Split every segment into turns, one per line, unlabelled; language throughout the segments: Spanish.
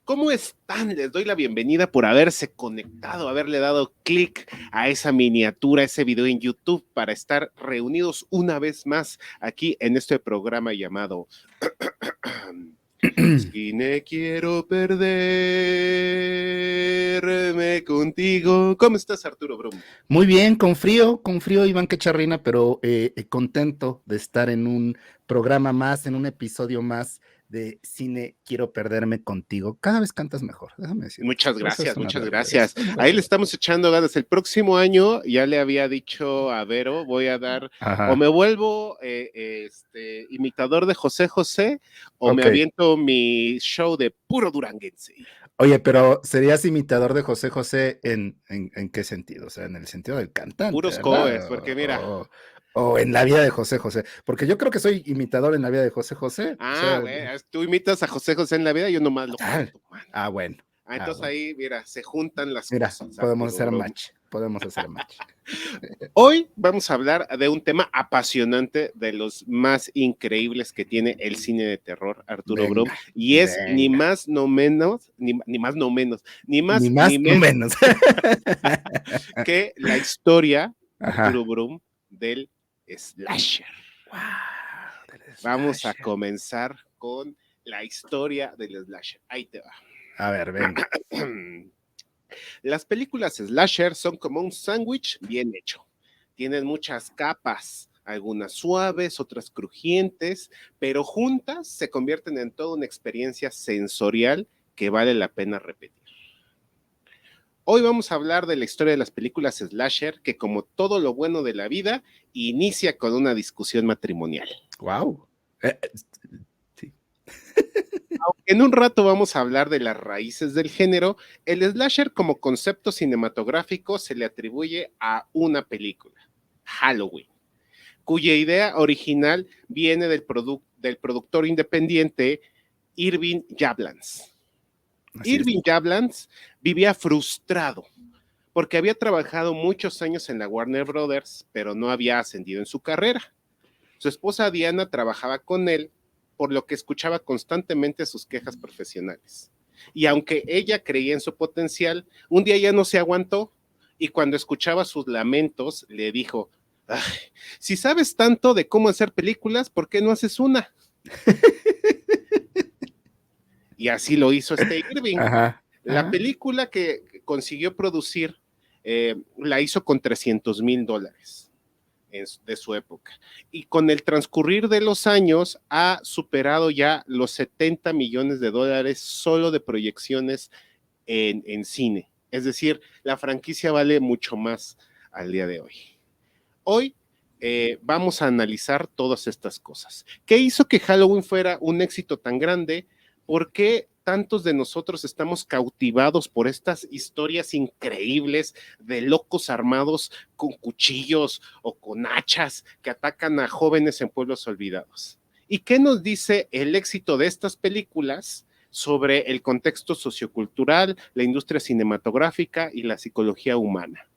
¿Cómo están? Les doy la bienvenida por haberse conectado, haberle dado clic a esa miniatura, ese video en YouTube para estar reunidos una vez más aquí en este programa llamado Cine Quiero Perderme Contigo. ¿Cómo estás, Arturo Brum?
Muy bien, con frío, Iván Quecharrina, pero contento de estar en un programa más, en un episodio más de Cine Quiero Perderme Contigo. Cada vez cantas mejor, déjame decirte.
Muchas
Eso es
gracias,
una
muchas
realidad,
gracias.
es una
Ahí le
realidad.
estamos echando ganas. El próximo año, ya le había dicho a Vero, voy a dar, o
Ajá,
me vuelvo imitador de José José, o me
ok.
aviento mi show de puro duranguense.
Oye, pero ¿serías imitador de José José en qué sentido? O sea, en el sentido del cantante,
Puros covers,
¿verdad?
porque mira,
O en la vida de José José. Porque yo creo que soy imitador en la vida de José José. O sea,
güey, tú imitas a José José en la vida, yo nomás lo
ah,
canto, man.
bueno.
Entonces
Bueno.
ahí, mira, se juntan las
Mira,
cosas,
podemos
Arturo
hacer
Brum.
match. Podemos hacer match.
Hoy vamos a hablar de un tema apasionante, de los más increíbles que tiene el cine de terror, Arturo Brum,
Venga,
y es ni
venga.
más no menos, ni más no menos, ni
Ni
más
más,
ni
no
menos
menos.
que la historia, Arturo
Ajá.
Brum, del slasher.
Wow, del
Vamos a
slasher.
comenzar con la historia del slasher. Ahí te va.
A ver, venga.
Las películas slasher son como un sándwich bien hecho. Tienen muchas capas, algunas suaves, otras crujientes, pero juntas se convierten en toda una experiencia sensorial que vale la pena repetir. Hoy vamos a hablar de la historia de las películas slasher, que como todo lo bueno de la vida, inicia con una discusión matrimonial.
Wow. Sí.
Aunque en un rato vamos a hablar de las raíces del género, el slasher como concepto cinematográfico se le atribuye a una película, Halloween, cuya idea original viene del productor independiente Irving Yablans.
Así es.
Irving Yablans vivía frustrado porque había trabajado muchos años en la Warner Brothers, pero no había ascendido en su carrera. Su esposa Diana trabajaba con él, por lo que escuchaba constantemente sus quejas profesionales. Y aunque ella creía en su potencial, un día ya no se aguantó y cuando escuchaba sus lamentos le dijo, "Ay, si sabes tanto de cómo hacer películas, ¿por qué no haces una?" Y así lo hizo este Irving.
Ajá.
La
Ajá.
película que consiguió producir la hizo con $300,000 de su época. Y con el transcurrir de los años ha superado ya los $70 millones solo de proyecciones en cine. Es decir, la franquicia vale mucho más al día de hoy. Hoy vamos a analizar todas estas cosas. ¿Qué hizo que Halloween fuera un éxito tan grande? ¿Por qué tantos de nosotros estamos cautivados por estas historias increíbles de locos armados con cuchillos o con hachas que atacan a jóvenes en pueblos olvidados? ¿Y qué nos dice el éxito de estas películas sobre el contexto sociocultural, la industria cinematográfica y la psicología humana?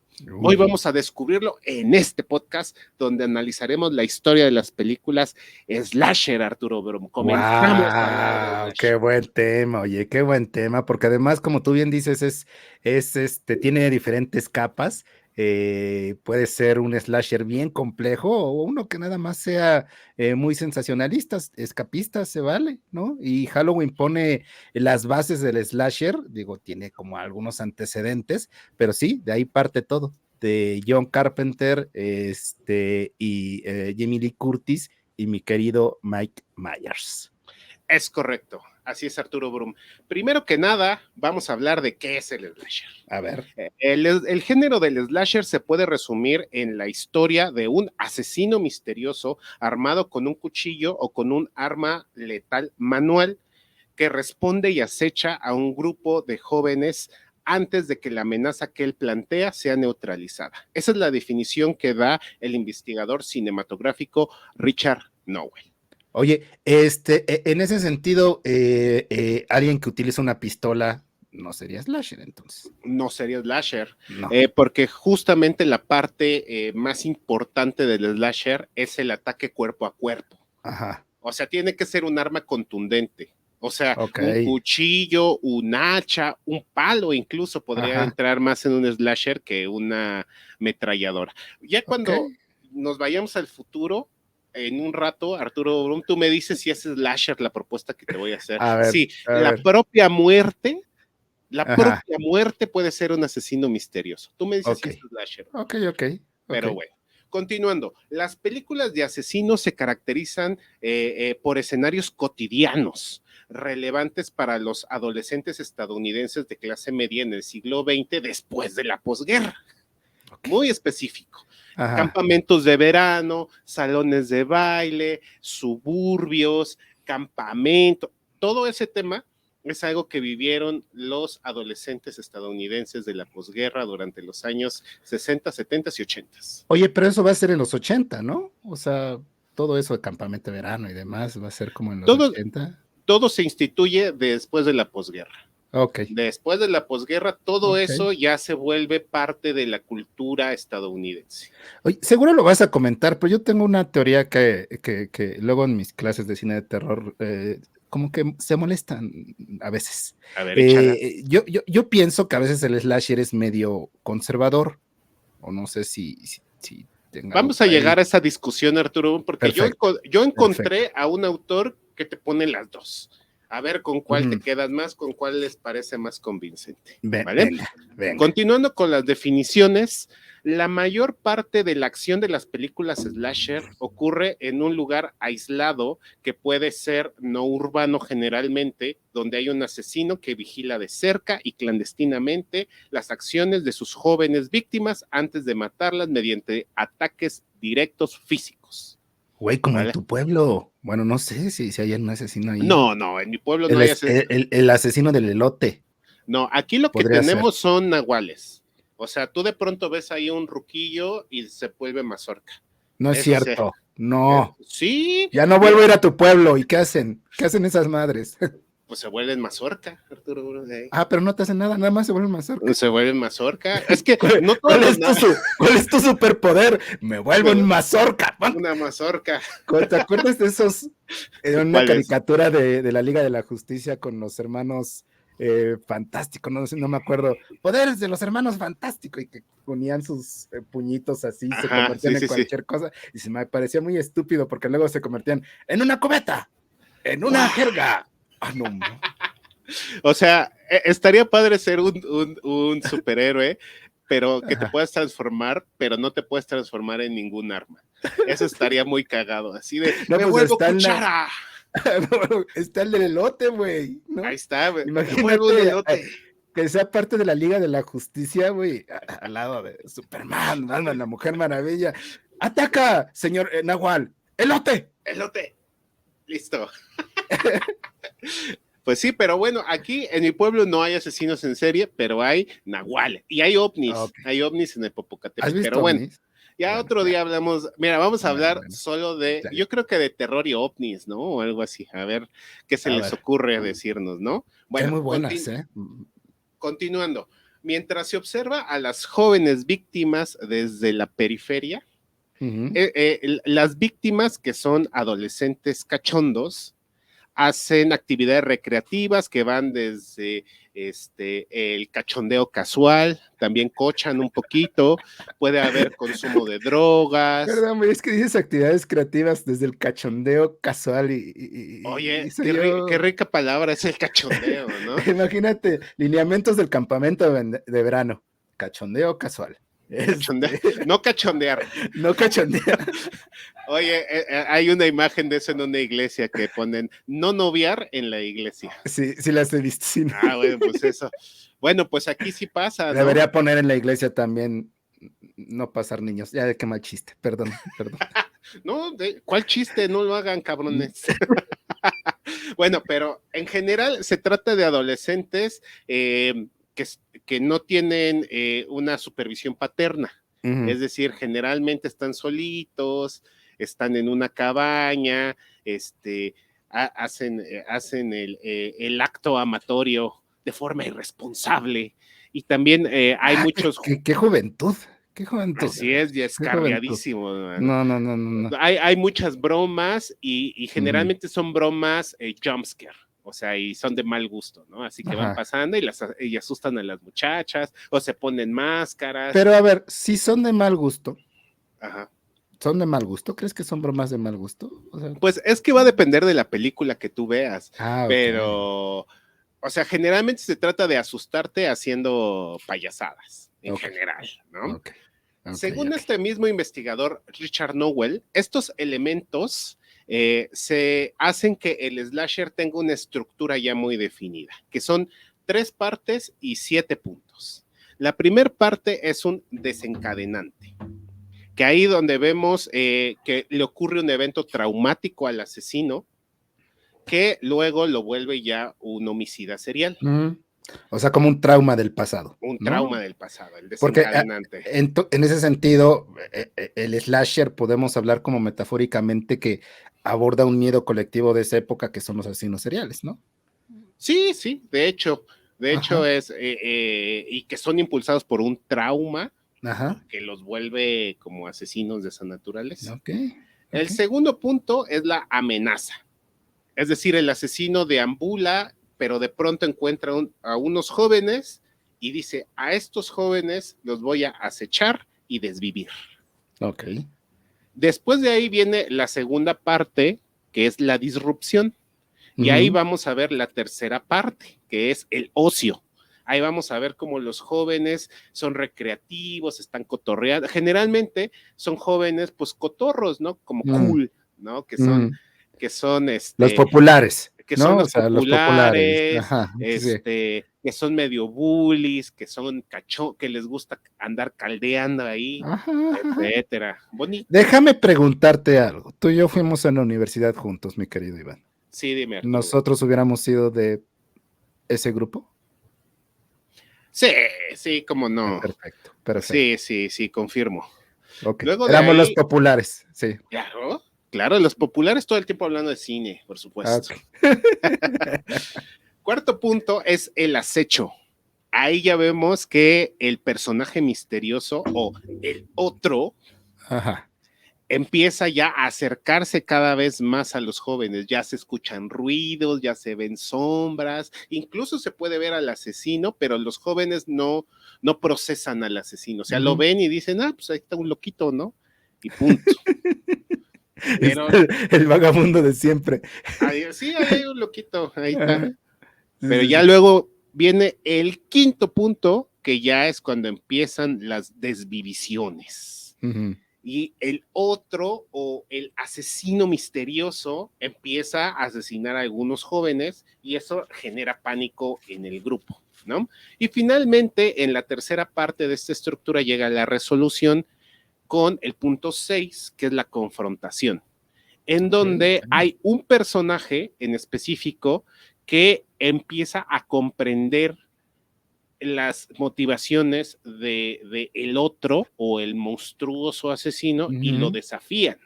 Hoy
Uy.
vamos a descubrirlo en este podcast donde analizaremos la historia de las películas slasher, Arturo Brum. Comenzamos a hablar de
Wow, qué
slasher.
buen tema, oye, qué buen tema, porque además, como tú bien dices, tiene diferentes capas. Puede ser un slasher bien complejo o uno que nada más sea muy sensacionalista, escapista, se vale, ¿no? Y Halloween pone las bases del slasher, digo, tiene como algunos antecedentes, pero sí, de ahí parte todo, de John Carpenter, y Jamie Lee Curtis y mi querido Mike Myers.
Es correcto. Así es, Arturo Brum. Primero que nada, vamos a hablar de qué es el slasher.
A ver.
El género del slasher se puede resumir en la historia de un asesino misterioso armado con un cuchillo o con un arma letal manual que responde y acecha a un grupo de jóvenes antes de que la amenaza que él plantea sea neutralizada. Esa es la definición que da el investigador cinematográfico Richard Nowell.
Oye, en ese sentido, alguien que utiliza una pistola no sería slasher, entonces.
No sería slasher,
No.
porque justamente la parte más importante del slasher es el ataque cuerpo a cuerpo.
Ajá.
O sea, tiene que ser un arma contundente. O sea,
Ok.
un cuchillo, un hacha, un palo incluso podría entrar más en un slasher que una ametralladora. Ya cuando nos vayamos al futuro, en un rato, Arturo Brum, tú me dices si es slasher la propuesta que te voy a hacer.
A ver,
Sí,
a
la
ver.
propia muerte
Ajá.
puede ser un asesino misterioso. Tú me dices
Ok.
si es slasher.
Ok.
Pero bueno, continuando, las películas de asesinos se caracterizan por escenarios cotidianos, relevantes para los adolescentes estadounidenses de clase media en el siglo XX después de la posguerra. Muy específico.
Ajá.
Campamentos de verano, salones de baile, suburbios, campamento, todo ese tema es algo que vivieron los adolescentes estadounidenses de la posguerra durante los años 60, 70 y 80.
Oye, pero eso va a ser en los 80, ¿no? O sea, todo eso de campamento de verano y demás va a ser como en los
Todo,
80.
todo se instituye después de la posguerra.
Ok.
Después de la posguerra, todo eso ya se vuelve parte de la cultura estadounidense.
Oye, seguro lo vas a comentar, pero yo tengo una teoría que luego en mis clases de cine de terror como que se molestan a veces.
A ver, échala.
Yo pienso que a veces el slasher es medio conservador, o no sé si tenga algo
Vamos a
por ahí.
llegar a esa discusión, Arturo, porque
Perfecto,
yo encontré
perfecto.
a un autor que te pone las dos. A ver con cuál te quedas más, con cuál les parece más convincente. ¿Vale?
Venga.
Continuando con las definiciones, la mayor parte de la acción de las películas slasher ocurre en un lugar aislado que puede ser no urbano generalmente, donde hay un asesino que vigila de cerca y clandestinamente las acciones de sus jóvenes víctimas antes de matarlas mediante ataques directos físicos.
Güey, como en
¿Vale?
tu pueblo. Bueno, no sé si hay un asesino ahí.
No, en mi pueblo no hay asesino.
El asesino del elote.
No, aquí lo que
Podría ser.
tenemos son nahuales. O sea, tú de pronto ves ahí un ruquillo y se vuelve mazorca.
No es
Eso sí.
cierto. No.
Sí,
Ya no vuelvo a ir a tu pueblo. ¿Y qué hacen? ¿Qué hacen esas madres?
pues se vuelven mazorca, Arturo.
Ah, pero no te hacen nada, nada más se vuelven mazorca.
Se vuelven mazorca. Es que
¿Cuál,
no todos
cuál
los
es cuál es tu superpoder? Me vuelvo en mazorca.
una mazorca.
¿Te acuerdas de esos? Era una
¿Cuál es?
caricatura de la Liga de la Justicia con los hermanos Fantástico, no me acuerdo. Poderes de los hermanos Fantástico, y que ponían sus puñitos así, se
Ajá,
convertían en
sí.
cualquier cosa, y se me parecía muy estúpido porque luego se convertían en una cubeta, en una
¡Guau!
jerga. Ah, no.
O sea, estaría padre ser un superhéroe, pero que te puedas transformar, pero no te puedes transformar en ningún arma. Eso estaría muy cagado, así de,
No,
me
pues
vuelvo
está
cuchara.
está el del elote, güey, ¿no?
Ahí está, me vuelvo un
Imagínate
elote.
que sea parte de la Liga de la Justicia, güey, al lado de Superman, Batman, la Mujer Maravilla. ¡Ataca, señor Nahual! ¡Elote!
Elote. Listo. Pues sí, pero bueno, aquí en mi pueblo no hay asesinos en serie, pero hay nahuales y hay ovnis.
Okay.
Hay ovnis en el Popocatépetl.
¿Has visto
pero bueno,
ovnis?
ya
Bueno,
otro día hablamos. Mira, vamos a hablar
bueno.
solo de,
Dale.
yo creo que de terror y ovnis, ¿no? O algo así. A ver qué se les ocurre decirnos, ¿no? Bueno,
muy buenas, ¿eh?
Continuando. Mientras se observa a las jóvenes víctimas desde la periferia, las víctimas que son adolescentes cachondos, hacen actividades recreativas que van desde el cachondeo casual, también cochan un poquito, puede haber consumo de drogas.
Perdón, es que dices actividades creativas desde el cachondeo casual
Oye, qué rica palabra es el cachondeo, ¿no?
Imagínate, lineamientos del campamento de verano, cachondeo casual.
No cachondear.
No cachondear.
Oye, hay una imagen de eso en una iglesia que ponen no noviar en la iglesia.
Sí, las he visto. Sí, ¿no?
Bueno, pues eso. Bueno, pues aquí sí pasa, ¿no?
Debería poner en la iglesia también no pasar niños. Ya, qué mal chiste, perdón.
No, ¿cuál chiste? No lo hagan, cabrones. Bueno, pero en general se trata de adolescentes que no tienen una supervisión paterna. Es decir, generalmente están solitos, están en una cabaña, hacen el acto amatorio de forma irresponsable. Y también hay muchos...
¿Qué juventud? ¿Qué juventud?
Así es, ya escarriadísimo.
No.
Hay muchas bromas y generalmente son bromas jumpscare. O sea, y son de mal gusto, ¿no? Así que van
Ajá.
pasando y asustan a las muchachas, o se ponen máscaras.
Pero a ver, si son de mal gusto,
Ajá.
¿son de mal gusto? ¿Crees que son bromas de mal gusto? O sea,
Pues es que va a depender de la película que tú veas,
ok.
pero, o sea, generalmente se trata de asustarte haciendo payasadas, en
Ok,
general, ¿no?
ok, ok,
Según
ok.
este mismo investigador, Richard Nowell, estos elementos se hacen que el slasher tenga una estructura ya muy definida, que son 3 partes y 7 puntos. La primera parte es un desencadenante, que ahí donde vemos que le ocurre un evento traumático al asesino, que luego lo vuelve ya un homicida serial,
O sea, como un trauma del pasado,
un
¿no?
trauma del pasado, el
Porque
desencadenante.
en ese sentido, el slasher podemos hablar como metafóricamente que aborda un miedo colectivo de esa época que son los asesinos seriales, ¿no?
Sí, sí, de hecho
Ajá,
y que son impulsados por un trauma
ajá,
que los vuelve como asesinos de esa naturaleza.
ok,
El
ok.
segundo punto es la amenaza, es decir, el asesino deambula, pero de pronto encuentra a unos jóvenes y dice, a estos jóvenes los voy a acechar y desvivir.
Ok.
Después de ahí viene la segunda parte, que es la disrupción. Y ahí
Ujú,
vamos a ver la tercera parte, que es el ocio. Ahí vamos a ver cómo los jóvenes son recreativos, están cotorreando. Generalmente son jóvenes, pues cotorros, ¿no? Como
mm,
cool, ¿no?
mm.
Que son,
Los populares,
que son
¿no? O
los
sea, los populares.
populares,
Ajá, sí.
que son medio bullies, que son que les gusta andar caldeando ahí,
Ajá, ajá.
etcétera. Bonito.
Déjame preguntarte algo. Tú y yo fuimos a la universidad juntos, mi querido Iván.
Sí, dime, Arturo.
¿Nosotros hubiéramos sido de ese grupo?
Sí, sí, cómo no.
Perfecto, perfecto.
Sí, sí, sí, confirmo.
Ok,
Luego de
éramos los
ahí,
populares, sí.
claro, claro, los populares todo el tiempo hablando de cine, por supuesto.
Ok.
Cuarto punto es el acecho. Ahí ya vemos que el personaje misterioso o el otro
Ajá.
empieza ya a acercarse cada vez más a los jóvenes. Ya se escuchan ruidos, ya se ven sombras, incluso se puede ver al asesino, pero los jóvenes no procesan al asesino. O sea, lo
Ujú.
ven y dicen, ah, pues ahí está un loquito, ¿no? Y punto.
Es
Pero
el vagabundo de siempre.
ahí, sí, ahí hay un loquito, ahí está.
Ajá. Sí,
Pero
sí,
ya
sí.
luego viene el quinto punto, que ya es cuando empiezan las desvivisiones.
Ujú.
Y el otro o el asesino misterioso empieza a asesinar a algunos jóvenes y eso genera pánico en el grupo, ¿no? Y finalmente, en la tercera parte de esta estructura llega la resolución con el punto 6, que es la confrontación, en
Ok,
donde
ok.
hay un personaje en específico que empieza a comprender las motivaciones de el otro o el monstruoso asesino y lo
Ujú.
desafían,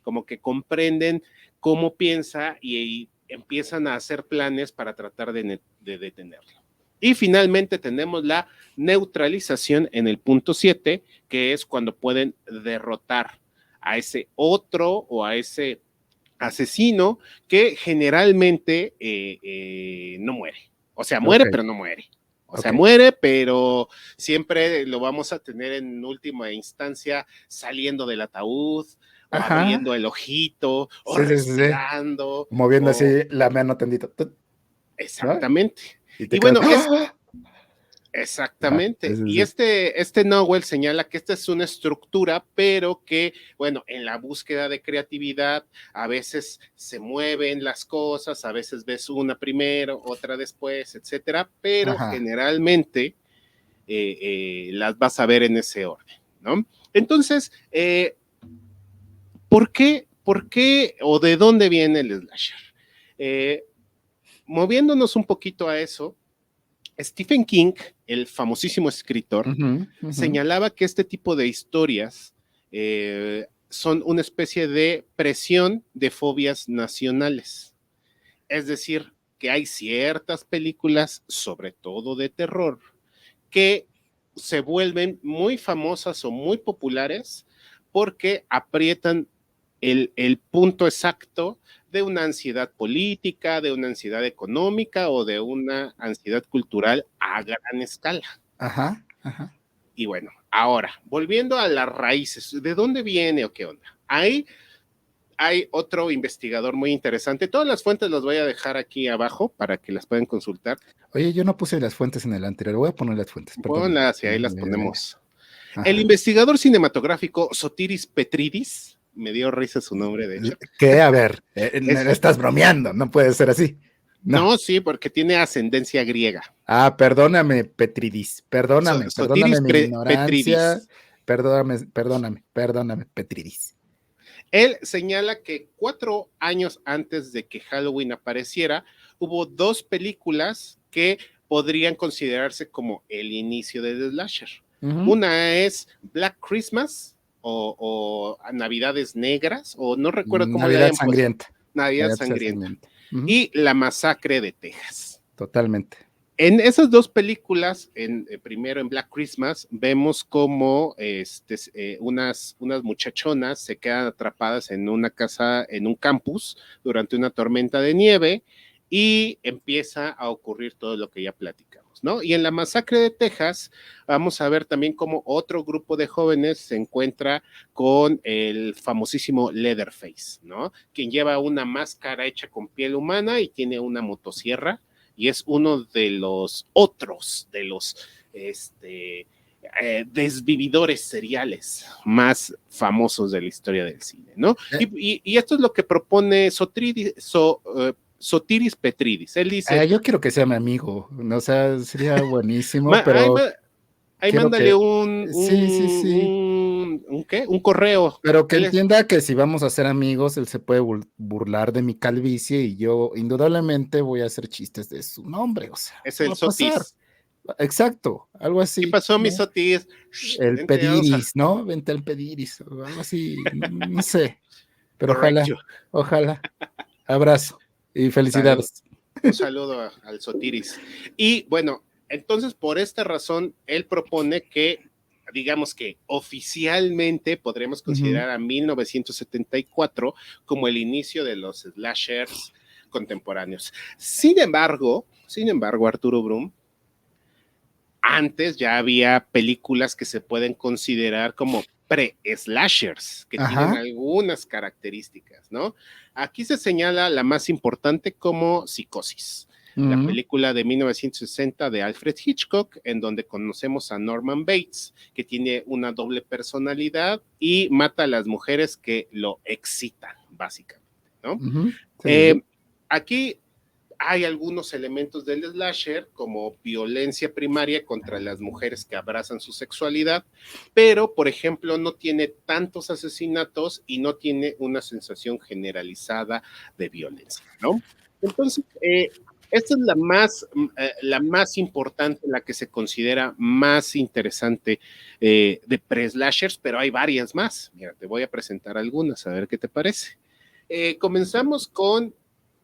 como que comprenden cómo piensa y empiezan a hacer planes para tratar de detenerlo. Y finalmente tenemos la neutralización en el punto 7, que es cuando pueden derrotar a ese otro o a ese asesino que generalmente no muere. O sea, muere,
Ok,
pero no muere. O sea,
ok.
muere, pero siempre lo vamos a tener en última instancia saliendo del ataúd o
Ajá.
abriendo el ojito o
Sí, sí, sí, sí.
respirando
Moviendo así
o
la mano tendita, tut, ¿no?
exactamente.
Y te
Y
quedas.
bueno,
¡Ah! Ajá, sí,
exactamente.
sí,
Y
sí.
este Nowell señala que esta es una estructura, pero que, bueno, en la búsqueda de creatividad, a veces se mueven las cosas, a veces ves una primero, otra después, etcétera, pero
Ajá.
generalmente las vas a ver en ese orden, ¿no? Entonces, ¿por qué o de dónde viene el slasher? Eh, Moviéndonos un poquito a eso, Stephen King, el famosísimo escritor,
Ujú, ujú.
señalaba que este tipo de historias son una especie de presión de fobias nacionales. Es decir, que hay ciertas películas, sobre todo de terror, que se vuelven muy famosas o muy populares porque aprietan el punto exacto de una ansiedad política, de una ansiedad económica o de una ansiedad cultural a gran escala.
Ajá, ajá.
Y bueno, ahora, volviendo a las raíces, ¿de dónde viene o qué onda? Ahí hay otro investigador muy interesante. Todas las fuentes las voy a dejar aquí abajo para que las puedan consultar.
Oye, yo no puse las fuentes en el anterior, voy a poner las fuentes, perdón.
Ponlas y ahí las ponemos.
Ajá.
El investigador cinematográfico Sotiris Petridis, me dio risa su nombre, de hecho.
¿Qué? A ver, estás bromeando, no puede ser así.
No, sí, porque tiene ascendencia griega.
Ah, perdóname, Petridis, perdóname
Sotiris
mi ignorancia,
Petridis.
perdóname, Petridis.
Él señala que 4 años antes de que Halloween apareciera, hubo 2 películas que podrían considerarse como el inicio del slasher. Una es Black Christmas o Navidades Negras, o no recuerdo cómo
Navidad
le hayan
sangrienta.
puesto. Navidad sangrienta. Y La Masacre de Texas.
Totalmente.
En esas 2 películas, primero en Black Christmas, vemos como unas muchachonas se quedan atrapadas en una casa, en un campus, durante una tormenta de nieve, y empieza a ocurrir todo lo que ya platicamos, ¿no? Y en La Masacre de Texas, vamos a ver también cómo otro grupo de jóvenes se encuentra con el famosísimo Leatherface, ¿no? Quien lleva una máscara hecha con piel humana y tiene una motosierra, y es uno de los otros, de los desvividores seriales más famosos de la historia del cine, ¿no? Y esto es lo que propone Sotiris Petridis. Él dice...
yo quiero que sea mi amigo, o sea, sería buenísimo, pero...
Ahí mándale
Sí.
Un correo.
Pero que entienda que si vamos a ser amigos, él se puede burlar de mi calvicie y yo indudablemente voy a hacer chistes de su nombre, o sea,
es el Sotis.
Exacto, algo así.
¿Qué pasó,
¿no?
mi Sotis?
El Pediris, ¿no? Vente al Pediris, o algo así, no sé. Pero ojalá. Abrazo y felicidades.
Un saludo al Sotiris. Y bueno, entonces por esta razón, él propone que, digamos que oficialmente podremos considerar a 1974 como el inicio de los slashers contemporáneos. Sin embargo, Arturo Brum, antes ya había películas que se pueden considerar como pre-slashers, que tienen algunas características, ¿no? Aquí se señala la más importante como Psicosis, la película de 1960 de Alfred Hitchcock, en donde conocemos a Norman Bates, que tiene una doble personalidad y mata a las mujeres que lo excitan, básicamente, ¿no? Aquí hay algunos elementos del slasher, como violencia primaria contra las mujeres que abrazan su sexualidad, pero, por ejemplo, no tiene tantos asesinatos y no tiene una sensación generalizada de violencia, ¿no? Entonces, esta es la más importante, la que se considera más interesante de pre-slashers, pero hay varias más. Mira, te voy a presentar algunas, a ver qué te parece. Comenzamos con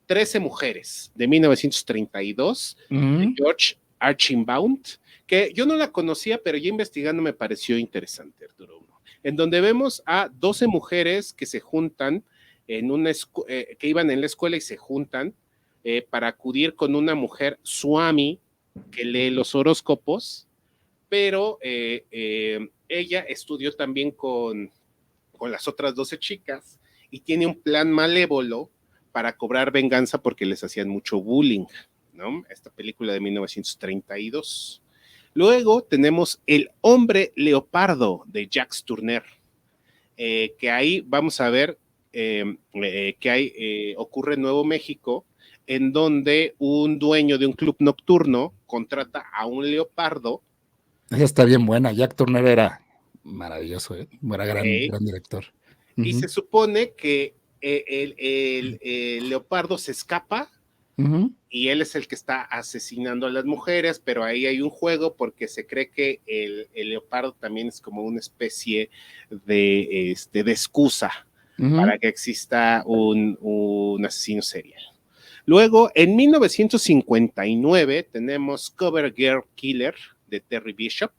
13 mujeres, de 1932, de George Archambault, que yo no la conocía, pero ya investigando me pareció interesante, Arturo, en donde vemos a 12 mujeres que se juntan en que iban en la escuela y se juntan para acudir con una mujer Swami que lee los horóscopos, pero ella estudió también con las otras 12 chicas y tiene un plan malévolo para cobrar venganza porque les hacían mucho bullying, ¿no? Esta película de 1932. Luego tenemos El hombre leopardo de Jacques Tourneur, que ahí vamos a ver que ocurre en Nuevo México, en donde un dueño de un club nocturno contrata a un leopardo.
Esa está bien buena, Jack Turner era maravilloso, era gran director.
Y se supone que el leopardo se escapa y él es el que está asesinando a las mujeres, pero ahí hay un juego porque se cree que el leopardo también es como una especie de excusa para que exista un asesino serial. Luego, en 1959 tenemos Cover Girl Killer de Terry Bishop,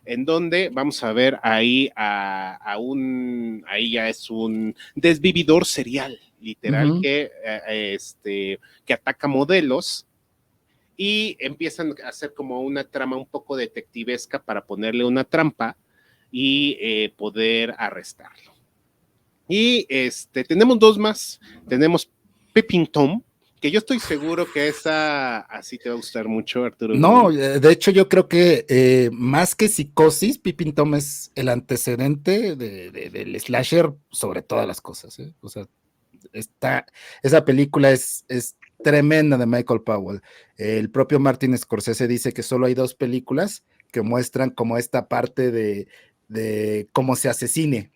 en donde vamos a ver ahí ahí ya es un desvividor serial, literal, que ataca modelos y empiezan a hacer como una trama un poco detectivesca para ponerle una trampa y poder arrestarlo. Y tenemos dos más. Tenemos Peeping Tom, que yo estoy seguro que esa así te va a gustar mucho, Arturo.
No, de hecho yo creo que más que Psicosis, Peeping Tom es el antecedente del slasher sobre todas las cosas, ¿eh? O sea, esa película es tremenda de Michael Powell. El propio Martin Scorsese dice que solo hay dos películas que muestran como esta parte de cómo se asesine.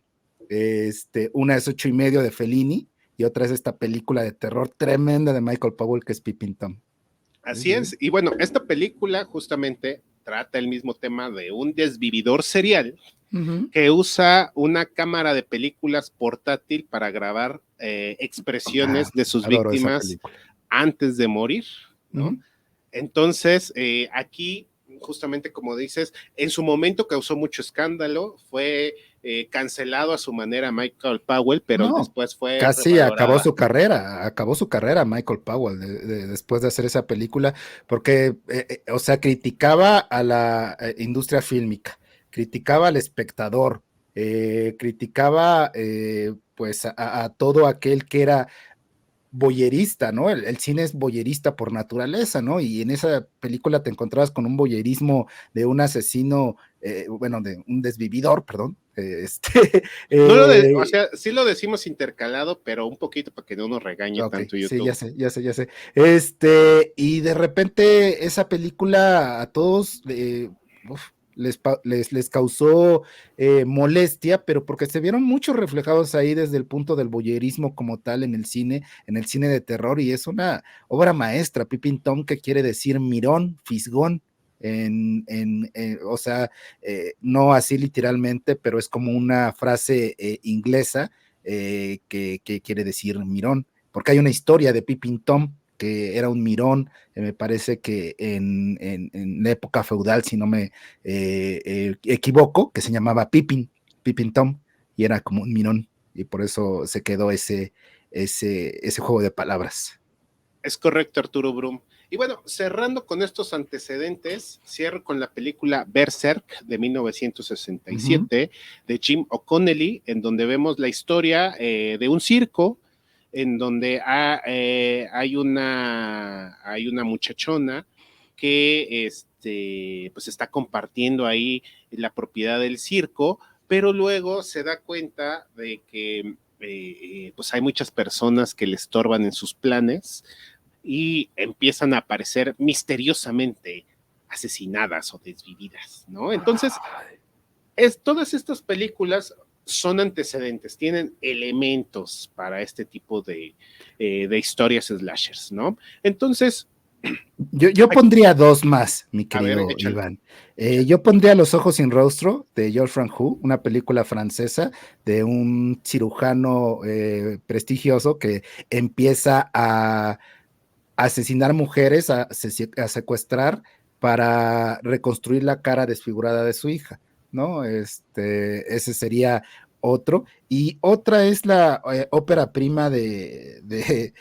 Una es 8:30 de Fellini y otra es esta película de terror tremenda de Michael Powell que es Peeping Tom.
Así es. Y bueno, esta película justamente trata el mismo tema de un desvividor serial que usa una cámara de películas portátil para grabar expresiones de sus víctimas antes de morir, ¿no? Entonces, aquí, justamente como dices, en su momento causó mucho escándalo, fue cancelado a su manera Michael Powell, pero después fue
casi acabó su carrera Michael Powell después de hacer esa película, porque, o sea, criticaba a la industria fílmica, criticaba al espectador, criticaba pues a todo aquel que era boyerista, ¿no? El cine es boyerista por naturaleza, ¿no? Y en esa película te encontrabas con un boyerismo de un asesino, bueno, de un desvividor, perdón.
O sea, sí lo decimos intercalado, pero un poquito para que no nos regañe tanto YouTube.
Sí, ya sé. Y de repente esa película a todos les causó molestia, pero porque se vieron muchos reflejados ahí desde el punto del voyerismo como tal en el cine de terror, y es una obra maestra. Peeping Tom, que quiere decir mirón, fisgón, o sea, no así literalmente, pero es como una frase inglesa que quiere decir mirón, porque hay una historia de Peeping Tom que era un mirón, me parece que en la época feudal, si no me equivoco, que se llamaba Pippin Tom, y era como un mirón, y por eso se quedó ese juego de palabras.
Es correcto, Arturo Brum. Y bueno, cerrando con estos antecedentes, cierro con la película Berserk de 1967 de Jim O'Connelly, en donde vemos la historia de un circo en donde hay una muchachona que pues está compartiendo ahí la propiedad del circo, pero luego se da cuenta de que pues hay muchas personas que le estorban en sus planes y empiezan a aparecer misteriosamente asesinadas o desvividas, ¿no? Entonces, todas estas películas son antecedentes, tienen elementos para este tipo de historias slashers, ¿no? Entonces...
Yo pondría dos más, mi querido Iván. Yo pondría Los ojos sin rostro, de Georges Franju, una película francesa de un cirujano prestigioso que empieza a asesinar mujeres, a secuestrar para reconstruir la cara desfigurada de su hija, ¿no? Ese sería otro. Y otra es la ópera prima de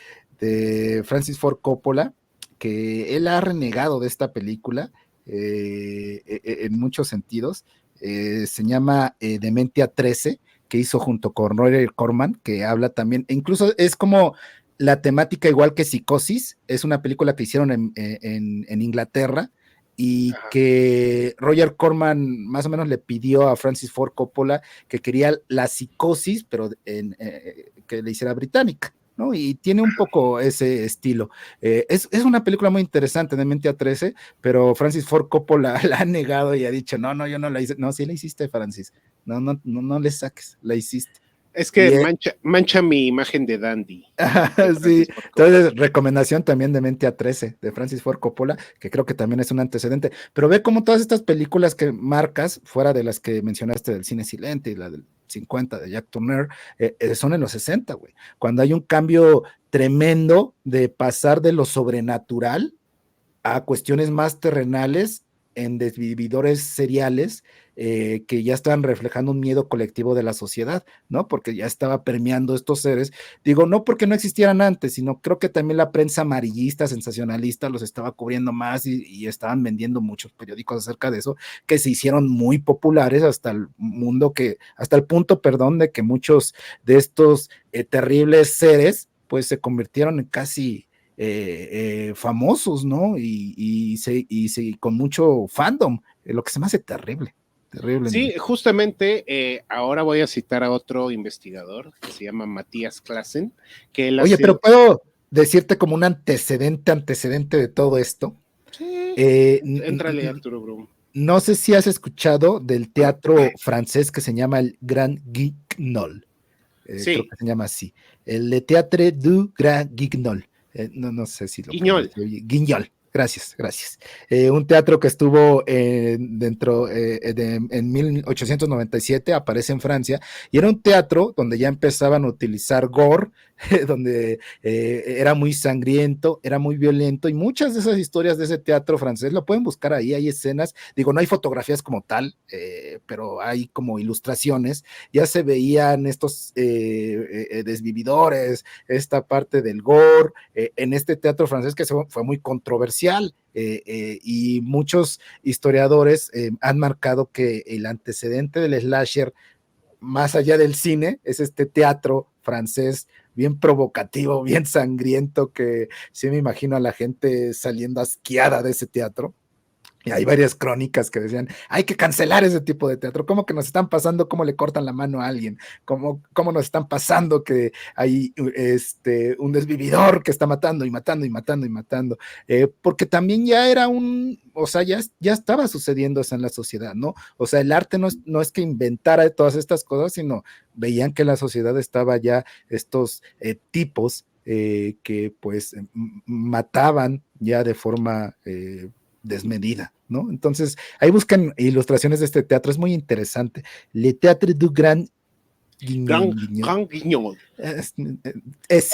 Francis Ford Coppola, que él ha renegado de esta película en muchos sentidos. Se llama Dementia 13, que hizo junto con Roger Corman, que habla también, incluso es como la temática igual que Psicosis, es una película que hicieron en Inglaterra y que Roger Corman más o menos le pidió a Francis Ford Coppola que quería la psicosis, pero que le hiciera británica, ¿no? Y tiene un poco ese estilo. Es una película muy interesante, de Dementia 13, pero Francis Ford Coppola la ha negado y ha dicho, no, yo no la hice. No, sí la hiciste, Francis. No le saques, la hiciste.
Es que mancha mi imagen de dandy.
Sí, entonces recomendación también de Dementia 13 de Francis Ford Coppola, que creo que también es un antecedente, pero ve como todas estas películas que marcas, fuera de las que mencionaste del cine silente y la del 50 de Jack Turner, son en los 60, güey, cuando hay un cambio tremendo de pasar de lo sobrenatural a cuestiones más terrenales en desvividores seriales que ya estaban reflejando un miedo colectivo de la sociedad, ¿no? Porque ya estaba permeando estos seres. Digo, no porque no existieran antes, sino creo que también la prensa amarillista, sensacionalista, los estaba cubriendo más y estaban vendiendo muchos periódicos acerca de eso, que se hicieron muy populares hasta el mundo hasta el punto, perdón, de que muchos de estos terribles seres, pues se convirtieron en casi famosos, ¿no? Con mucho fandom, lo que se me hace terrible. Terrible.
Sí, justamente ahora voy a citar a otro investigador que se llama Matías Klassen, que él
Oye,
hace...
pero puedo decirte como un antecedente de todo esto.
Sí, entrale, Arturo Brum.
No sé si has escuchado del teatro francés que se llama el Grand Guignol.
Sí.
Creo que se llama así. El Le Théâtre du Grand Guignol. No sé si lo
Guignol.
Guignol. Gracias. Un teatro que estuvo en 1897, aparece en Francia, y era un teatro donde ya empezaban a utilizar gore, donde era muy sangriento, era muy violento, y muchas de esas historias de ese teatro francés lo pueden buscar ahí, hay escenas, digo, no hay fotografías como tal, pero hay como ilustraciones, ya se veían estos desvividores, esta parte del gore, en este teatro francés que fue muy controversial, y muchos historiadores han marcado que el antecedente del slasher, más allá del cine, es este teatro francés bien provocativo, bien sangriento, que sí me imagino a la gente saliendo asqueada de ese teatro. Y hay varias crónicas que decían, hay que cancelar ese tipo de teatro, ¿cómo que nos están pasando, cómo le cortan la mano a alguien? ¿Cómo nos están pasando que hay un desvividor que está matando y matando y matando y matando? Porque también ya era o sea, ya estaba sucediendo eso en la sociedad, ¿no? O sea, el arte no es que inventara todas estas cosas, sino veían que en la sociedad estaba ya estos tipos que pues mataban ya de forma desmedida, ¿no? Entonces, ahí buscan ilustraciones de este teatro, es muy interesante. Le Théâtre du Grand Guignol.
Grand Guignol.
Es.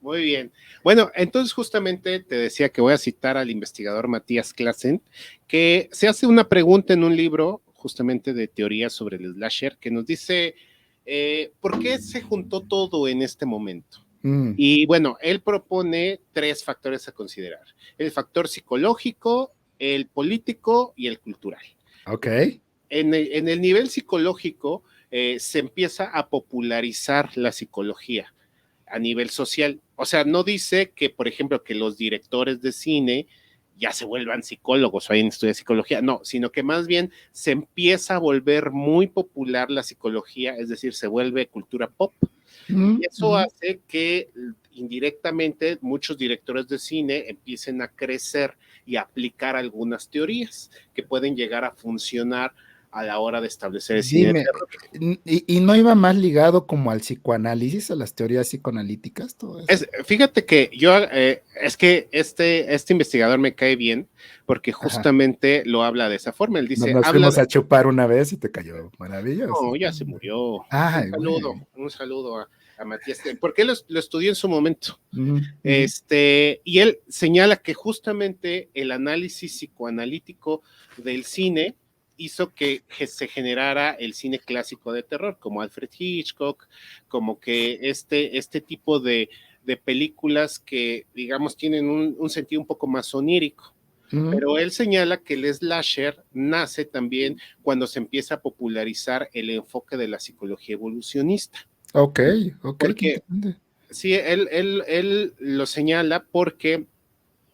Muy bien. Bueno, entonces justamente te decía que voy a citar al investigador Matías Klassen, que se hace una pregunta en un libro justamente de teoría sobre el slasher, que nos dice, ¿por qué se juntó todo en este momento? Y bueno, él propone 3 factores a considerar: el factor psicológico, el político y el cultural.
Ok.
En el nivel psicológico se empieza a popularizar la psicología a nivel social. O sea, no dice que, por ejemplo, que los directores de cine ya se vuelvan psicólogos o hayan estudiado psicología, no, sino que más bien se empieza a volver muy popular la psicología, es decir, se vuelve cultura pop. Y eso hace que indirectamente muchos directores de cine empiecen a crecer y a aplicar algunas teorías que pueden llegar a funcionar a la hora de establecer el cine de terror.
¿Y no iba más ligado como al psicoanálisis, a las teorías psicoanalíticas? Todo eso?
Fíjate que yo, es que este investigador me cae bien porque justamente lo habla de esa forma. Él dice,
Nos fuimos a chupar una vez y te cayó maravilloso.
No, ya se murió.
Ay,
un saludo a Matías, porque él lo estudió en su momento. Y él señala que justamente el análisis psicoanalítico del cine hizo que se generara el cine clásico de terror, como Alfred Hitchcock, como que este tipo de películas que, digamos, tienen un sentido un poco más onírico. Pero él señala que el slasher nace también cuando se empieza a popularizar el enfoque de la psicología evolucionista.
Ok.
Porque, sí, él lo señala porque,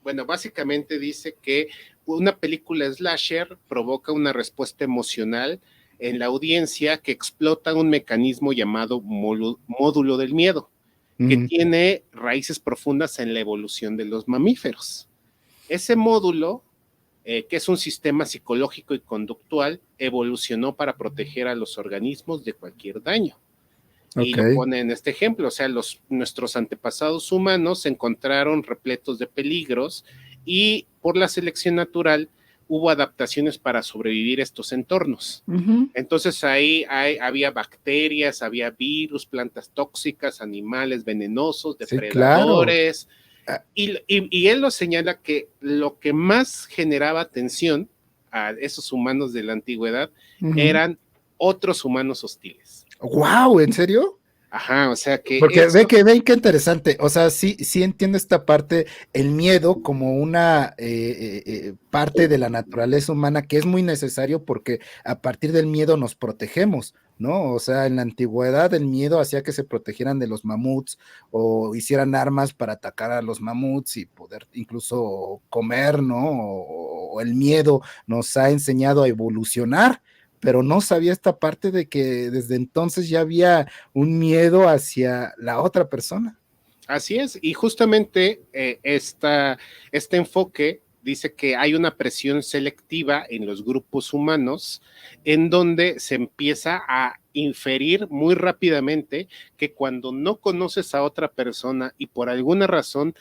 bueno, básicamente dice que una película slasher provoca una respuesta emocional en la audiencia que explota un mecanismo llamado módulo del miedo, que tiene raíces profundas en la evolución de los mamíferos. Ese módulo, que es un sistema psicológico y conductual, evolucionó para proteger a los organismos de cualquier daño. Y lo pone en este ejemplo, o sea, nuestros antepasados humanos se encontraron repletos de peligros y por la selección natural hubo adaptaciones para sobrevivir estos entornos. Entonces ahí había bacterias, había virus, plantas tóxicas, animales venenosos, depredadores. Sí, claro. Y él lo señala que lo que más generaba tensión a esos humanos de la antigüedad eran otros humanos hostiles.
¡Wow! ¿En serio?
Ajá, o sea que
Porque
eso,
ven qué interesante. O sea, sí entiendo esta parte, el miedo como una parte de la naturaleza humana que es muy necesario porque a partir del miedo nos protegemos, ¿no? O sea, en la antigüedad el miedo hacía que se protegieran de los mamuts o hicieran armas para atacar a los mamuts y poder incluso comer, ¿no? O el miedo nos ha enseñado a evolucionar, pero no sabía esta parte de que desde entonces ya había un miedo hacia la otra persona.
así es, y justamente este enfoque dice que hay una presión selectiva en los grupos humanos en donde se empieza a inferir muy rápidamente que cuando no conoces a otra persona y por alguna razón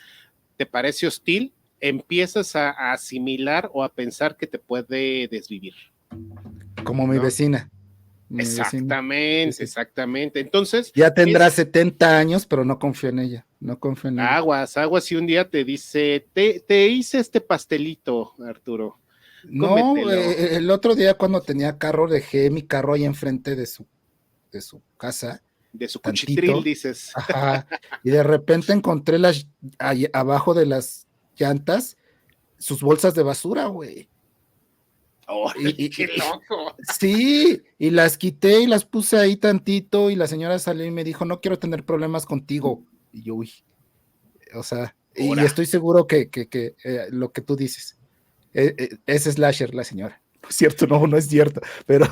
te parece hostil, empiezas a asimilar o a pensar que te puede desvivir,
Como mi
¿no?
vecina. Mi vecina. Sí,
Exactamente,
sí.
exactamente. Entonces,
Ya tendrá
es
70 años, pero no confío en ella. No confío en ella.
aguas, aguas, y un día te dice, te hice este pastelito, Arturo,
No,
cómetelo,
el otro día cuando tenía carro, dejé mi carro ahí enfrente de su casa,
de su cuchitril,
tantito.
dices.
Ajá. Y de repente encontré ahí abajo de las llantas sus bolsas de basura, güey.
¡Órale, qué
Y
loco!
sí, y las quité y las puse ahí tantito y la señora salió y me dijo, no quiero tener problemas contigo. Y yo, uy, o sea, y
Ahora,
estoy seguro que lo que tú dices, es slasher la señora. No es cierto, no, no es cierto, pero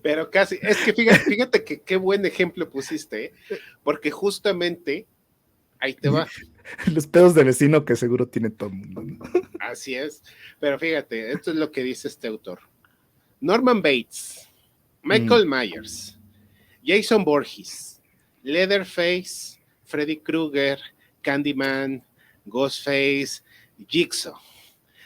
pero casi, es que fíjate que qué buen ejemplo pusiste, ¿eh? Porque justamente ahí te va,
los pedos de vecino que seguro tiene todo el mundo, ¿no?
así es, pero fíjate, esto es lo que dice este autor. Norman Bates,
Mm,
Michael Myers, Jason Voorhees, Leatherface, Freddy Krueger, Candyman, Ghostface, Jigsaw.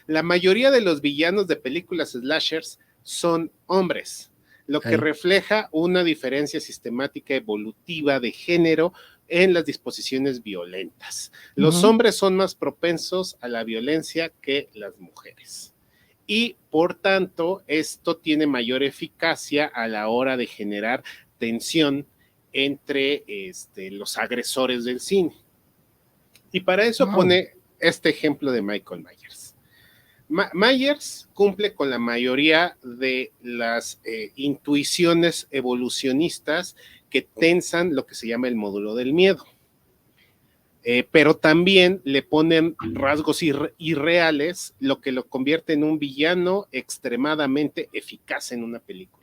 La mayoría de los villanos de películas slashers son hombres, lo que
ahí.
refleja una diferencia sistemática evolutiva de género en las disposiciones violentas. Los
Ujú.
hombres son más propensos a la violencia que las mujeres. Y por tanto, esto tiene mayor eficacia a la hora de generar tensión entre los agresores del cine. Y para eso
Wow.
pone este ejemplo de Michael Myers. Myers cumple con la mayoría de las intuiciones evolucionistas que tensan lo que se llama el módulo del miedo. Pero también le ponen rasgos irreales, lo que lo convierte en un villano extremadamente eficaz en una película.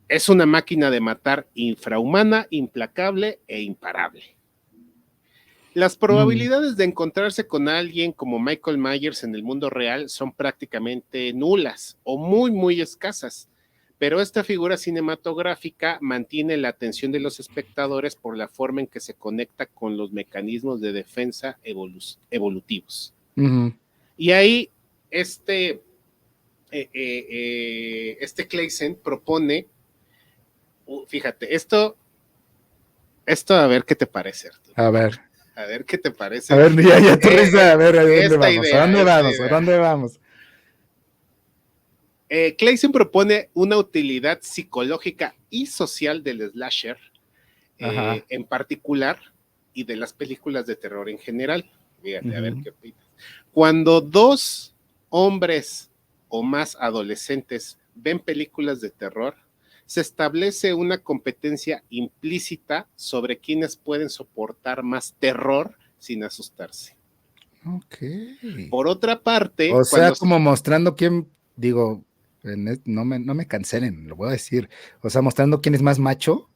Es una máquina de matar infrahumana, implacable e imparable. Las
Mm.
probabilidades de encontrarse con alguien como Michael Myers en el mundo real son prácticamente nulas o muy, muy escasas, pero esta figura cinematográfica mantiene la atención de los espectadores por la forma en que se conecta con los mecanismos de defensa evolutivos.
Ujú.
Y ahí este Claesen propone, fíjate, esto a ver qué te parece, Arturo.
A ver,
A ver qué te
a
parece
ver, ya tu risa, a ver, ¿a dónde
esta
vamos? ¿A
idea,
dónde
esta
vamos? ¿A
idea.
dónde vamos?
Clason propone una utilidad psicológica y social del slasher,
Ajá.
en particular, y de las películas de terror en general. Fíjate, a ver
Ujú.
qué opinas. Cuando dos hombres o más adolescentes ven películas de terror, se establece una competencia implícita sobre quienes pueden soportar más terror sin asustarse.
Ok.
Por otra parte,
O sea, como mostrando quién, digo, no me cancelen, lo voy a decir. O sea, mostrando quién es más macho.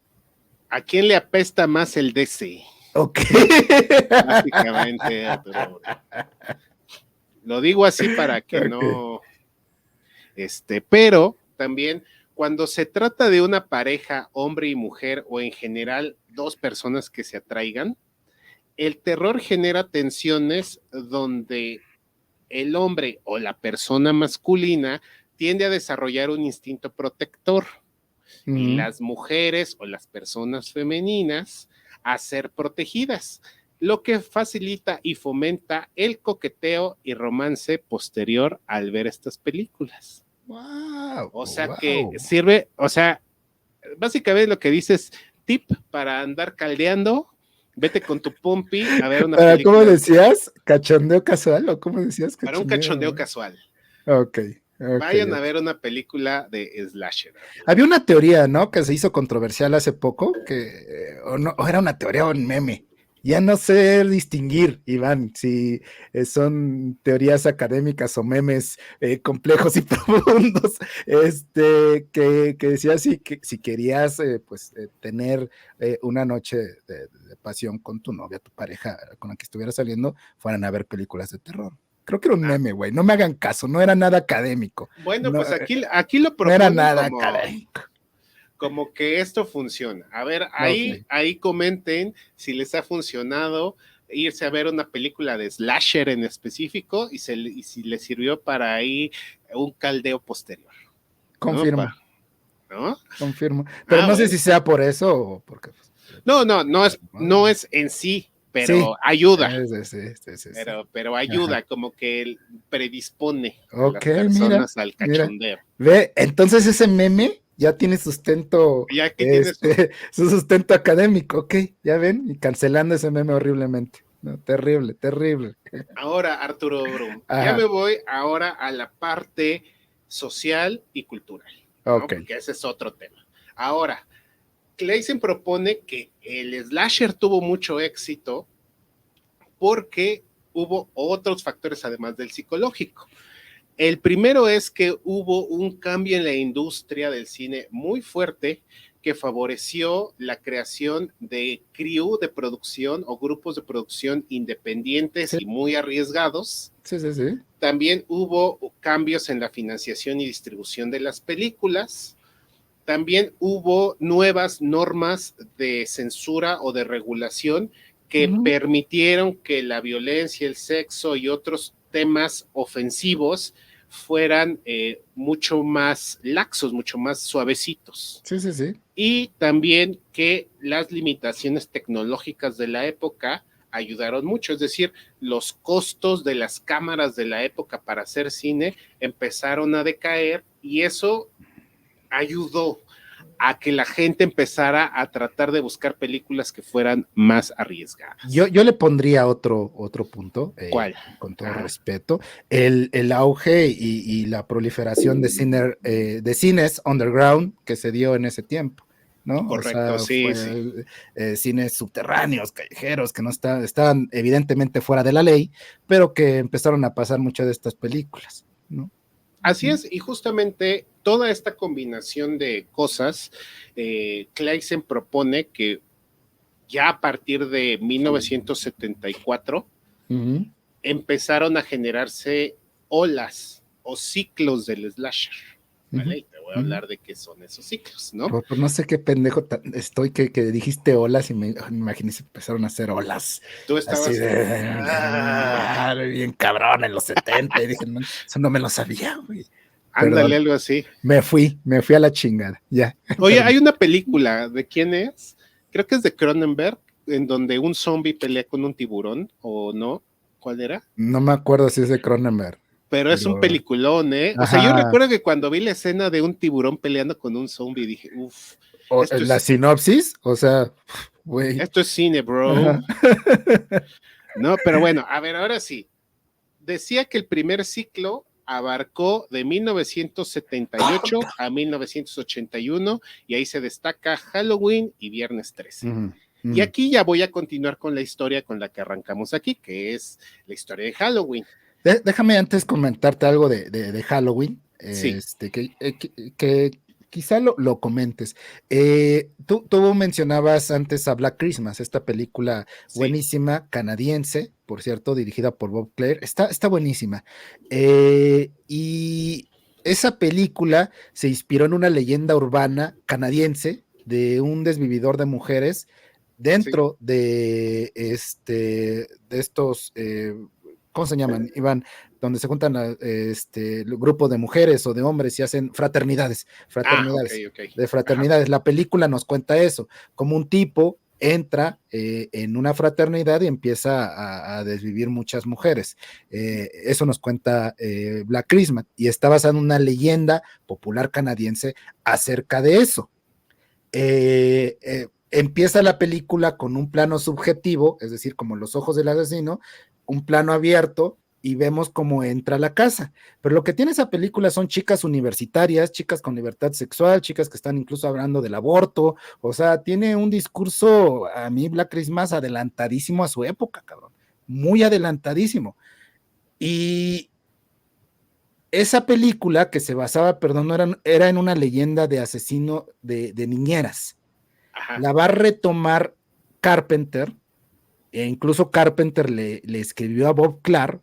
¿a quién le apesta más el DC?
Ok.
Básicamente, Arturo. Lo digo así para que
Ok.
no, pero también cuando se trata de una pareja, hombre y mujer, o en general dos personas que se atraigan, el terror genera tensiones donde el hombre o la persona masculina tiende a desarrollar un instinto protector y
Ujú.
las mujeres o las personas femeninas a ser protegidas. lo que facilita y fomenta el coqueteo y romance posterior al ver estas películas.
Wow,
O sea que
wow.
sirve, o sea, básicamente lo que dices, tip para andar caldeando, vete con tu pompi a ver una
¿Cómo
película
decías? ¿Cachondeo casual o cómo decías
para un
cachondeo?
cachondeo casual.
Ok, ok,
Vayan a
ok.
ver una película de slasher.
Había una teoría, ¿no? Que se hizo controversial hace poco, o no, o era una teoría o un meme. Ya no sé distinguir, Iván, si son teorías académicas o memes complejos y profundos. Que decía si querías pues tener una noche de pasión con tu novia, tu pareja con la que estuviera saliendo, fueran a ver películas de terror. Creo que era un
Ah,
meme, güey. No me hagan caso, no era nada académico.
bueno,
No,
pues aquí lo
no era
proponen
nada
como,
académico.
como que esto funciona. A ver,
Ok.
ahí comenten si les ha funcionado irse a ver una película de slasher en específico y si les sirvió para ahí un caldeo posterior, ¿no?
Confirmo,
¿No?
confirmo. Pero
Ah,
no sé
bueno.
si sea por eso o porque. Pues,
No es en sí, pero
sí,
ayuda,
sí.
pero
Ajá.
ayuda, como que predispone a
Ok,
las
mira,
personas al
mira.
cachondeo.
Ve, entonces ese meme ya tiene sustento,
Y aquí tienes
su sustento académico, ok, ya ven, y cancelando ese meme horriblemente. No, terrible, terrible.
ahora, Arturo Brum, ya me
Ajá,
voy ahora a la parte social y cultural, ¿no?
ok.
Porque ese es otro tema. Ahora, Claesen propone que el slasher tuvo mucho éxito porque hubo otros factores además del psicológico. El primero es que hubo un cambio en la industria del cine muy fuerte que favoreció la creación de crew de producción o grupos de producción independientes
Sí,
y muy arriesgados.
sí.
También hubo cambios en la financiación y distribución de las películas. También hubo nuevas normas de censura o de regulación que
Ujú.
permitieron que la violencia, el sexo y otros temas ofensivos fueran mucho más laxos, mucho más suavecitos.
Sí.
Y también que las limitaciones tecnológicas de la época ayudaron mucho, es decir, los costos de las cámaras de la época para hacer cine empezaron a decaer y eso ayudó a que la gente empezara a tratar de buscar películas que fueran más arriesgadas.
Yo le pondría otro punto,
¿Cuál?
con todo
Ajá.
respeto, el auge y la proliferación de cines underground que se dio en ese tiempo, ¿no? O
Correcto,
sea,
sí, sí.
fue cines subterráneos, callejeros, que no estaban evidentemente fuera de la ley, pero que empezaron a pasar muchas de estas películas, ¿no?
Así es, y justamente toda esta combinación de cosas, Claesen propone que ya a partir de 1974
Ujú.
empezaron a generarse olas o ciclos del slasher,
Ujú,
¿vale? Y te voy a
ujú.
hablar de qué son esos ciclos, ¿no?
Pues no sé qué pendejo estoy que dijiste olas y me imaginé si empezaron a hacer olas
Tú
así
estabas,
bien cabrón en los 70 y dije, no, eso no me lo sabía, güey.
ándale,
Perdón,
algo así.
me fui a la chingada, ya,
Oye,
perdón.
hay una película, ¿de quién es? Creo que es de Cronenberg, en donde un zombie pelea con un tiburón, ¿o no? ¿Cuál era?
No me acuerdo si es de Cronenberg,
Pero es un
pero,
peliculón, ¿eh? O sea, yo
ajá,
recuerdo que cuando vi la escena de un tiburón peleando con un zombie, dije, uff,
la sinopsis, o sea, güey,
esto es cine, bro.
ajá.
No, pero bueno, a ver, ahora sí. Decía que el primer ciclo abarcó de 1978 a 1981 y ahí se destaca Halloween y Viernes 13.
Ujú,
Y
ujú.
aquí ya voy a continuar con la historia con la que arrancamos aquí, que es la historia de Halloween.
Déjame antes comentarte algo de Halloween,
Sí,
que quizá lo comentes. Tú mencionabas antes a Black Christmas, esta película
sí,
buenísima, canadiense, por cierto, dirigida por Bob Clare, está buenísima. Y esa película se inspiró en una leyenda urbana canadiense de un desvividor de mujeres
sí.
dentro de estos ¿cómo se llaman, Iván? Donde se juntan el grupo de mujeres o de hombres y hacen
Ah, ok,
fraternidades,
ok.
de
Ajá.
fraternidades. La película nos cuenta eso, como un tipo entra en una fraternidad y empieza a desvivir muchas mujeres. Eso nos cuenta Black Christmas, y está basado en una leyenda popular canadiense acerca de eso. Empieza la película con un plano subjetivo, es decir, como los ojos del asesino, un plano abierto, y vemos cómo entra a la casa. Pero lo que tiene esa película son chicas universitarias, chicas con libertad sexual, chicas que están incluso hablando del aborto. O sea, tiene un discurso, a mí Black Christmas, adelantadísimo a su época, cabrón, muy adelantadísimo. Y esa película que se basaba, perdón, era en una leyenda de asesino de niñeras.
Ajá.
La va a retomar Carpenter, e incluso Carpenter le escribió a Bob Clark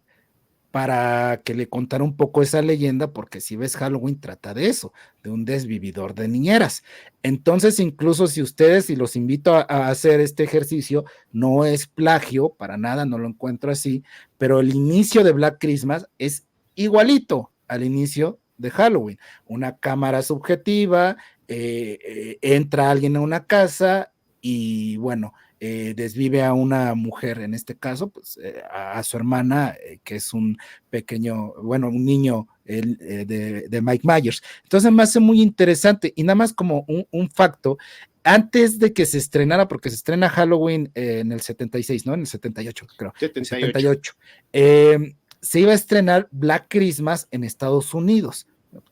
para que le contara un poco esa leyenda, porque si ves Halloween trata de eso, de un desvividor de niñeras. Entonces, incluso si ustedes, y los invito a hacer este ejercicio, no es plagio, para nada, no lo encuentro así, pero el inicio de Black Christmas es igualito al inicio de Halloween. Una cámara subjetiva, entra alguien a una casa y bueno, desvive a una mujer, en este caso, pues a su hermana, que es un pequeño, bueno, un niño de Mike Myers. Entonces me hace muy interesante, y nada más como un facto, antes de que se estrenara, porque se estrena Halloween en el 76, ¿no? En el 78, creo.
78.
78. Se iba a estrenar Black Christmas en Estados Unidos.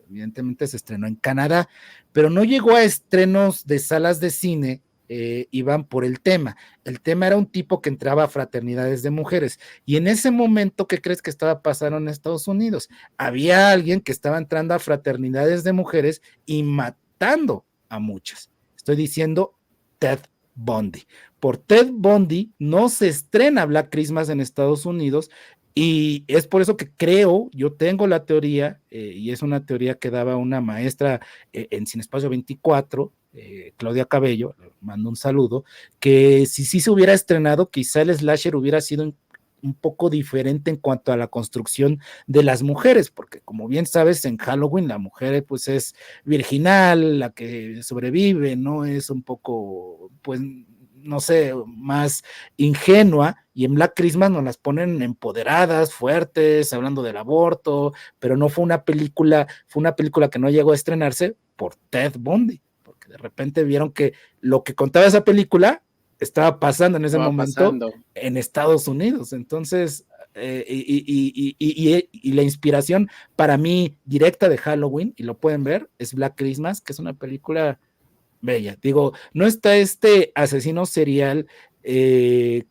Evidentemente se estrenó en Canadá, pero no llegó a estrenos de salas de cine. Iban por el tema. El tema era un tipo que entraba a fraternidades de mujeres, y en ese momento, ¿qué crees que estaba pasando en Estados Unidos? Había alguien que estaba entrando a fraternidades de mujeres y matando a muchas. Estoy diciendo Ted Bundy. Por Ted Bundy no se estrena Black Christmas en Estados Unidos, y es por eso que creo, yo tengo la teoría, y es una teoría que daba una maestra en Cinespacio 24, Claudia Cabello, le mando un saludo, que si sí se hubiera estrenado, quizá el slasher hubiera sido un poco diferente en cuanto a la construcción de las mujeres, porque como bien sabes, en Halloween la mujer pues es virginal, la que sobrevive, ¿no? Es un poco, pues, no sé, más ingenua, y en Black Christmas nos las ponen empoderadas, fuertes, hablando del aborto, pero no fue una película que no llegó a estrenarse por Ted Bundy, porque de repente vieron que lo que contaba esa película estaba pasando en ese momento en Estados Unidos. Entonces, y la inspiración para mí directa de Halloween, y lo pueden ver, es Black Christmas, que es una película bella. Digo, no está este asesino serial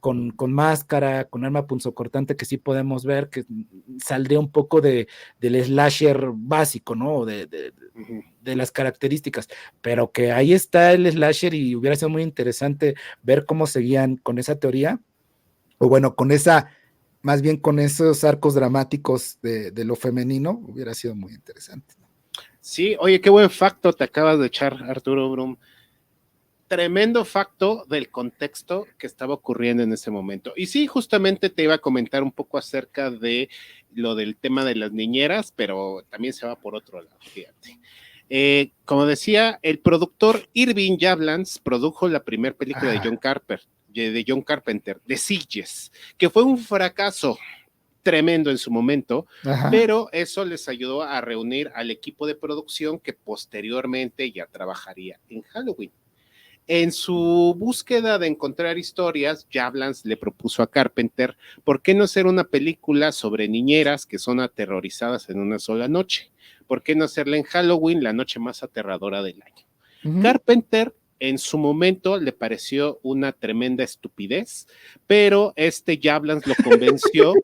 con máscara, con arma punzocortante, que sí podemos ver, que saldría un poco del slasher básico, ¿no? De las características, pero que ahí está el slasher, y hubiera sido muy interesante ver cómo seguían con esa teoría, o bueno, con esa, más bien con esos arcos dramáticos de lo femenino, hubiera sido muy interesante.
Sí, oye, qué buen facto te acabas de echar, Arturo Brum. Tremendo facto del contexto que estaba ocurriendo en ese momento. Y sí, justamente te iba a comentar un poco acerca de lo del tema de las niñeras, pero también se va por otro lado, fíjate. Como decía, el productor Irving Yablans produjo la primera película de John Carpenter, The Sitges, que fue un fracaso tremendo en su momento, pero eso les ayudó a reunir al equipo de producción que posteriormente ya trabajaría en Halloween. En su búsqueda de encontrar historias, Yablans le propuso a Carpenter, ¿por qué no hacer una película sobre niñeras que son aterrorizadas en una sola noche? ¿Por qué no hacerla en Halloween, la noche más aterradora del año? Carpenter en su momento le pareció una tremenda estupidez, pero Yablans lo convenció.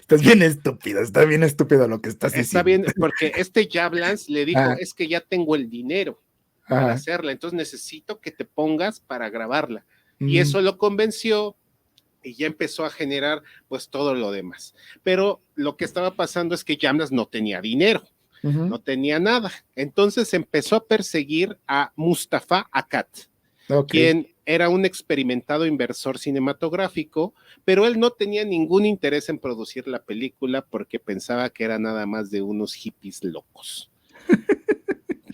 Está bien estúpido lo que estás diciendo.
Está bien, porque Yablans le dijo, es que ya tengo el dinero para hacerla, entonces necesito que te pongas para grabarla. Y eso lo convenció, y ya empezó a generar pues todo lo demás. Pero lo que estaba pasando es que Yablans no tenía dinero, no tenía nada. Entonces empezó a perseguir a Mustafa Akkad, quien era un experimentado inversor cinematográfico, pero él no tenía ningún interés en producir la película porque pensaba que era nada más de unos hippies locos.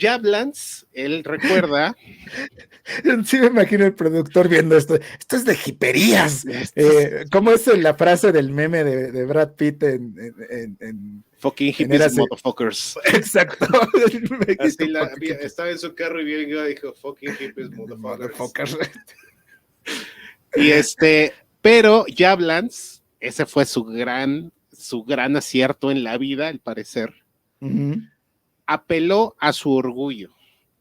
Jablans, él recuerda.
Sí me imagino el productor viendo esto. Esto es de jiperías. ¿Cómo es la frase del meme de Brad Pitt en
Fucking
en
hippies,
Érase?
motherfuckers.
Exacto.
Así estaba en su carro y dijo, fucking hippies, motherfuckers. Y pero Jablans, ese fue su gran acierto en la vida, al parecer. Apeló a su orgullo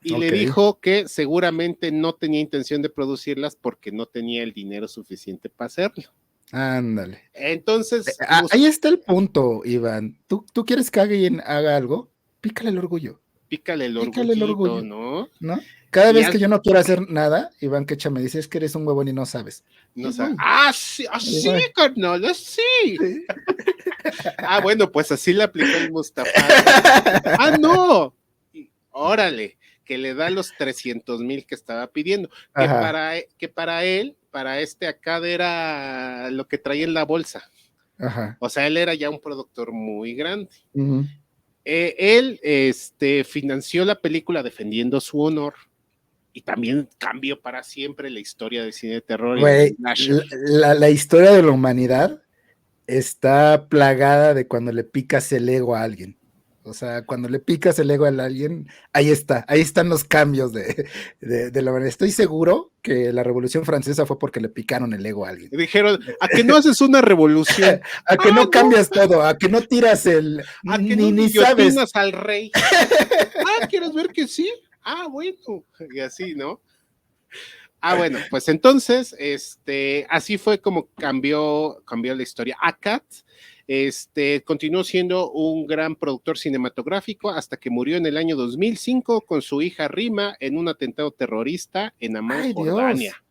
y le dijo que seguramente no tenía intención de producirlas porque no tenía el dinero suficiente para hacerlo.
Ándale.
Entonces,
ahí está el punto, Iván. ¿Tú quieres que alguien haga algo? Pícale el orgullo.
Pícale el orgullo, ¿no?
Cada vez que yo no quiero hacer nada, Iván Quecha me dice, es que eres un huevón y no sabes.
No sabes. Sí, carnal, así. Sí. Bueno, pues así le aplicó el Mustafa. No. Órale, que le da los 300,000 que estaba pidiendo. Que para él, para acá era lo que traía en la bolsa.
Ajá.
O sea, él era ya un productor muy grande. Él financió la película defendiendo su honor y también cambió para siempre la historia del cine de terror.
Güey, la historia de la humanidad está plagada de cuando le picas el ego a alguien. O sea, cuando le picas el ego a alguien, ahí están los cambios de la humanidad. Estoy seguro que la Revolución Francesa fue porque le picaron el ego a alguien.
Dijeron, ¿a que no haces una revolución?
¿A que no cambias todo? ¿A que no tiras el...
¿A que no
sabes
al rey? ¿Quieres ver que sí? Bueno, y así, ¿no? Bueno, pues entonces, así fue como cambió la historia. Akat, continuó siendo un gran productor cinematográfico hasta que murió en el año 2005 con su hija Rima en un atentado terrorista en Amán, Jordania. Dios.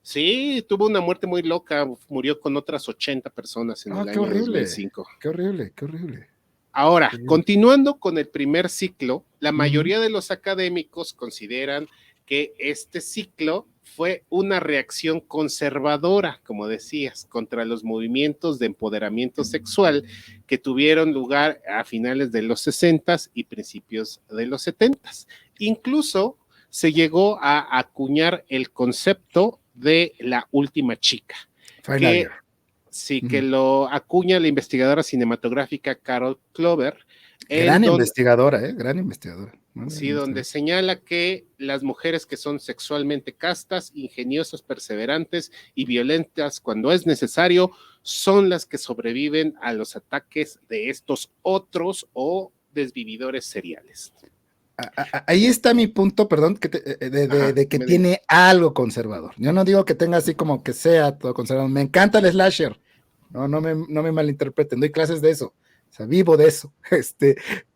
Sí, tuvo una muerte muy loca, murió con otras 80 personas en el año 2005.
Qué horrible, qué horrible.
Ahora, continuando con el primer ciclo, la mayoría de los académicos consideran que este ciclo fue una reacción conservadora, como decías, contra los movimientos de empoderamiento sexual que tuvieron lugar a finales de los 60s y principios de los 70s. Incluso se llegó a acuñar el concepto de la última chica. Que lo acuña la investigadora cinematográfica Carol Clover.
Gran investigadora.
Sí, donde señala que las mujeres que son sexualmente castas, ingeniosas, perseverantes y violentas cuando es necesario, son las que sobreviven a los ataques de estos otros o desvividores seriales.
Ahí está mi punto, perdón, de que tiene algo conservador. Yo no digo que tenga así como que sea todo conservador. Me encanta el slasher. No me malinterpreten, doy clases de eso. O sea, vivo de eso.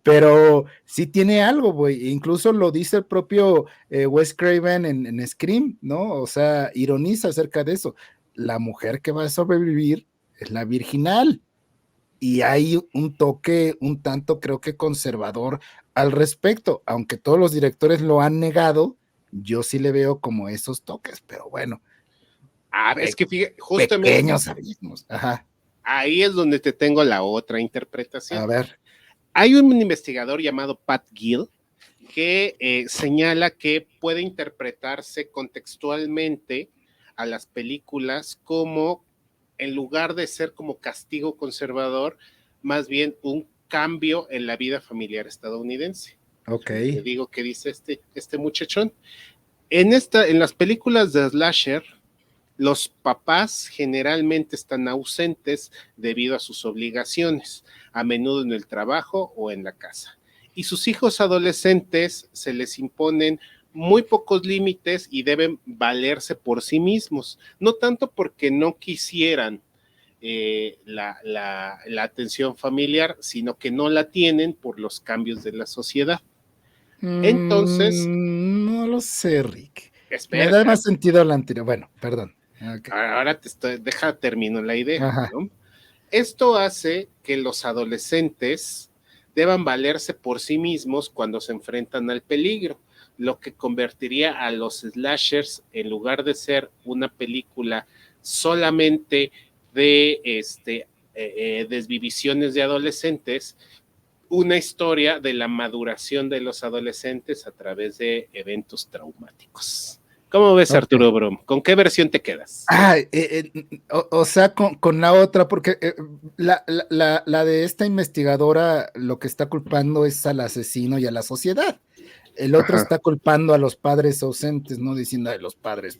Pero sí tiene algo, güey. Incluso lo dice el propio Wes Craven en Scream, ¿no? O sea, ironiza acerca de eso. La mujer que va a sobrevivir es la virginal. Y hay un toque un tanto, creo que conservador al respecto, aunque todos los directores lo han negado, yo sí le veo como esos toques, pero bueno.
Es que fíjate, justamente
pequeños abismos. Ajá.
Ahí es donde te tengo la otra interpretación.
A ver.
Hay un investigador llamado Pat Gill que señala que puede interpretarse contextualmente a las películas como, en lugar de ser como castigo conservador, más bien un cambio en la vida familiar estadounidense. Te digo que dice este muchachón. En las películas de slasher, los papás generalmente están ausentes debido a sus obligaciones, a menudo en el trabajo o en la casa. Y sus hijos adolescentes se les imponen muy pocos límites y deben valerse por sí mismos, no tanto porque no quisieran la atención familiar, sino que no la tienen por los cambios de la sociedad. Entonces...
no lo sé, Rick. Me da más sentido la anterior. Bueno, perdón.
Okay. Ahora termino la idea, ¿no? Esto hace que los adolescentes deban valerse por sí mismos cuando se enfrentan al peligro, lo que convertiría a los slashers, en lugar de ser una película solamente de desvivisiones de adolescentes, una historia de la maduración de los adolescentes a través de eventos traumáticos. ¿Cómo ves, Arturo
Ok.
Brom? ¿Con qué versión te quedas?
Ah, o sea, con la otra, porque la de esta investigadora lo que está culpando es al asesino y a la sociedad. El otro
Ajá.
está culpando a los padres ausentes, ¿no? Diciendo a los padres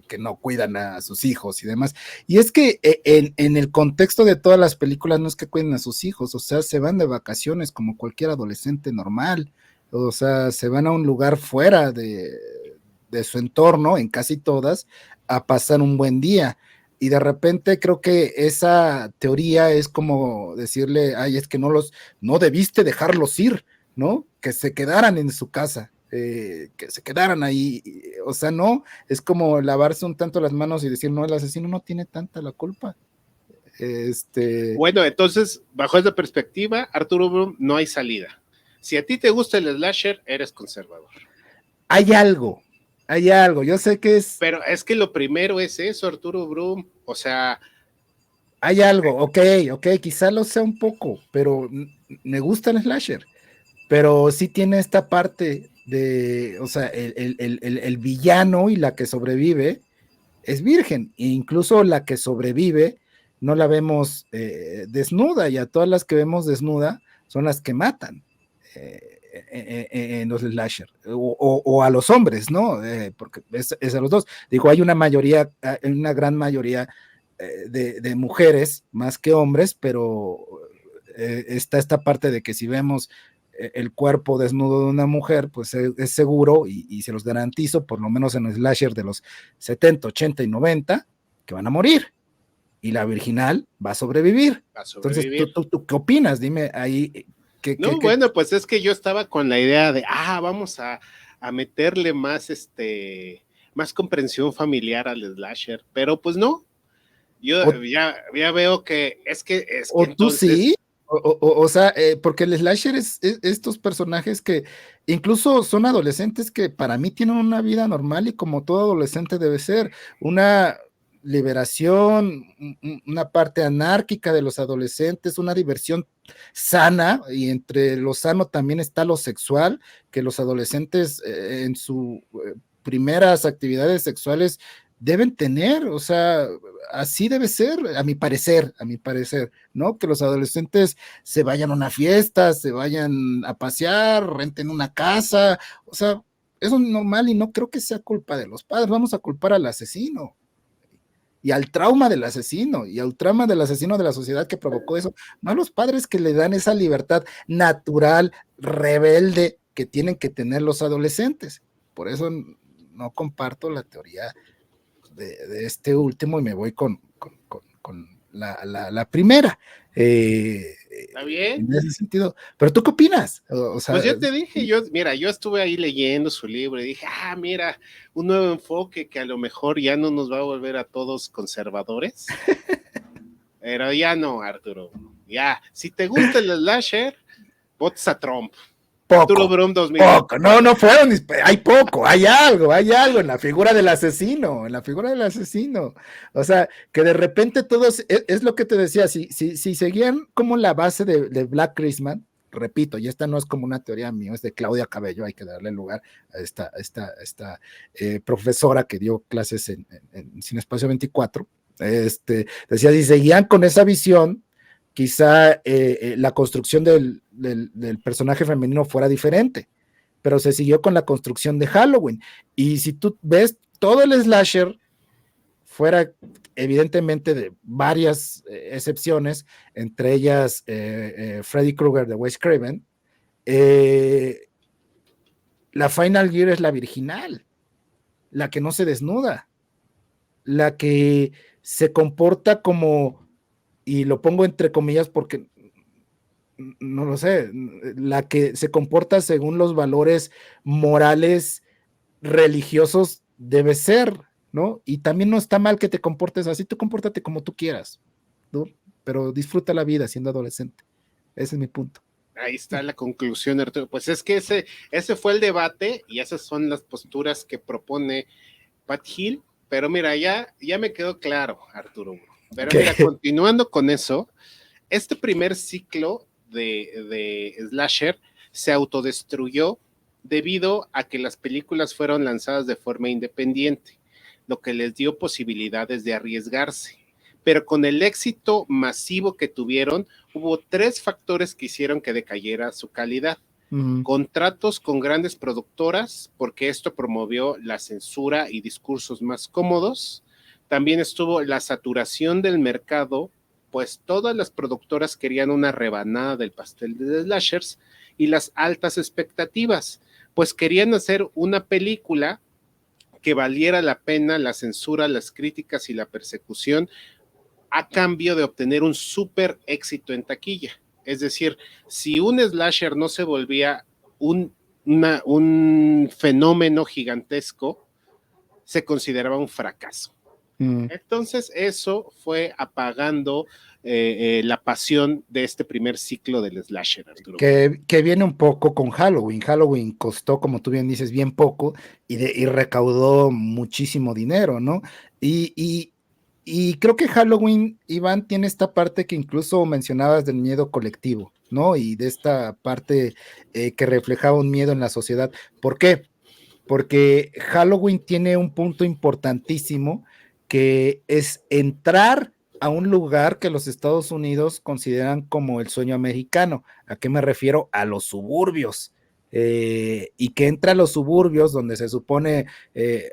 que no cuidan a sus hijos y demás. Y es que en el contexto de todas las películas no es que cuiden a sus hijos, o sea, se van de vacaciones como cualquier adolescente normal, o sea, se van a un lugar fuera de su entorno, en casi todas, a pasar un buen día. Y de repente creo que esa teoría es como decirle, ay, es que no debiste dejarlos ir, ¿no? Que se quedaran en su casa, que se quedaran ahí. O sea, no, es como lavarse un tanto las manos y decir, no, el asesino no tiene tanta la culpa. Este,
Bueno, entonces, bajo esa perspectiva, Arturo Brom, no hay salida. Si a ti te gusta el slasher, eres conservador.
hay algo, hay algo. Yo sé que
Pero es que lo primero es eso, Arturo Brom. O sea,
hay algo, ok, quizá lo sea un poco, pero me gusta el slasher. Pero sí tiene esta parte de, o sea, el villano y la que sobrevive es virgen, e incluso la que sobrevive no la vemos desnuda, y a todas las que vemos desnuda son las que matan en los slasher, o a los hombres, ¿no? Porque es a los dos. Digo, hay una mayoría, una gran mayoría de mujeres más que hombres, pero está esta parte de que si vemos el cuerpo desnudo de una mujer, pues es seguro y se los garantizo, por lo menos en el slasher de los 70, 80 y 90, que van a morir y la virginal va a sobrevivir.
a
Entonces,
sobrevivir.
¿tú qué opinas? Dime ahí.
No, bueno, pues es que yo estaba con la idea de, vamos a meterle más, más comprensión familiar al slasher, pero pues no,
O,
yo ya veo que es que
o tú
entonces,
sí, o sea, porque el slasher es estos personajes que incluso son adolescentes que para mí tienen una vida normal y como todo adolescente debe ser, una liberación, una parte anárquica de los adolescentes, una diversión sana, y entre lo sano también está lo sexual, que los adolescentes en sus primeras actividades sexuales deben tener, o sea, así debe ser, a mi parecer, ¿no? Que los adolescentes se vayan a una fiesta, se vayan a pasear, renten una casa, o sea, eso es normal y no creo que sea culpa de los padres, vamos a culpar al asesino y al trauma del asesino y al trauma del asesino de la sociedad que provocó eso, no a los padres que le dan esa libertad natural, rebelde que tienen que tener los adolescentes. Por eso no comparto la teoría de este último y me voy con la primera.
¿está bien?
En ese sentido. Pero ¿tú qué opinas? O
Pues
sea,
yo te dije, mira, yo estuve ahí leyendo su libro y dije, mira, un nuevo enfoque que a lo mejor ya no nos va a volver a todos conservadores, pero ya no, Arturo, ya, si te gusta el slasher, votes a Trump. Arturo
poco,
Brum 2020.
no fueron, hay poco, hay algo en la figura del asesino, en la figura del asesino. O sea, que de repente todos, es lo que te decía, si seguían como la base de Black Christmas, repito, y esta no es como una teoría mía, es de Claudia Cabello, hay que darle lugar a esta profesora que dio clases en Cine Espacio 24, decía, si seguían con esa visión, quizá la construcción del personaje femenino fuera diferente, pero se siguió con la construcción de Halloween. Y si tú ves todo el slasher, fuera evidentemente de varias excepciones, entre ellas Freddy Krueger de Wes Craven, la Final Gear es la virginal, la que no se desnuda, la que se comporta como, y lo pongo entre comillas porque no lo sé, la que se comporta según los valores morales religiosos debe ser, ¿no? Y también no está mal que te comportes así, tú compórtate como tú quieras, ¿no? Pero disfruta la vida siendo adolescente. Ese es mi punto.
Ahí está la conclusión, Arturo. Pues es que ese fue el debate y esas son las posturas que propone Pat Hill. Pero mira, ya me quedó claro, Arturo. Pero mira,
¿Qué?
continuando con eso, este primer ciclo de slasher se autodestruyó debido a que las películas fueron lanzadas de forma independiente, lo que les dio posibilidades de arriesgarse. Pero con el éxito masivo que tuvieron, hubo 3 factores que hicieron que decayera su calidad. Contratos con grandes productoras, porque esto promovió la censura y discursos más cómodos. También estuvo la saturación del mercado, pues todas las productoras querían una rebanada del pastel de slashers, y las altas expectativas, pues querían hacer una película que valiera la pena la censura, las críticas y la persecución a cambio de obtener un súper éxito en taquilla. Es decir, si un slasher no se volvía un fenómeno gigantesco, se consideraba un fracaso. Entonces eso fue apagando la pasión de este primer ciclo del slasher, Arturo.
Que viene un poco con Halloween. Halloween costó, como tú bien dices, bien poco y recaudó muchísimo dinero, ¿no? Y creo que Halloween, Iván, tiene esta parte que incluso mencionabas del miedo colectivo, ¿no? Y de esta parte que reflejaba un miedo en la sociedad. ¿Por qué? Porque Halloween tiene un punto importantísimo que es entrar a un lugar que los Estados Unidos consideran como el sueño americano. ¿A qué me refiero? A los suburbios. Y que entra a los suburbios donde se supone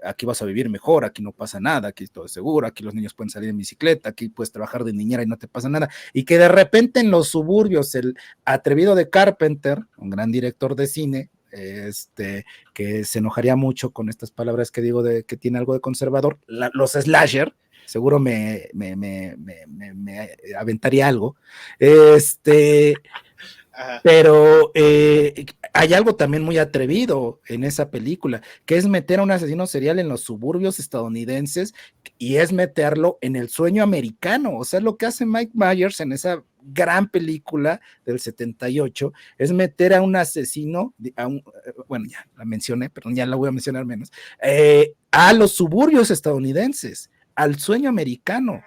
aquí vas a vivir mejor, aquí no pasa nada, aquí todo es seguro, aquí los niños pueden salir en bicicleta, aquí puedes trabajar de niñera y no te pasa nada, y que de repente en los suburbios el atrevido de Carpenter, un gran director de cine, que se enojaría mucho con estas palabras que digo de que tiene algo de conservador, los slasher, seguro me aventaría algo, pero hay algo también muy atrevido en esa película, que es meter a un asesino serial en los suburbios estadounidenses y es meterlo en el sueño americano. O sea, lo que hace Mike Myers en esa gran película del 78 es meter a un asesino, bueno, ya la mencioné, pero ya la voy a mencionar menos, a los suburbios estadounidenses, al sueño americano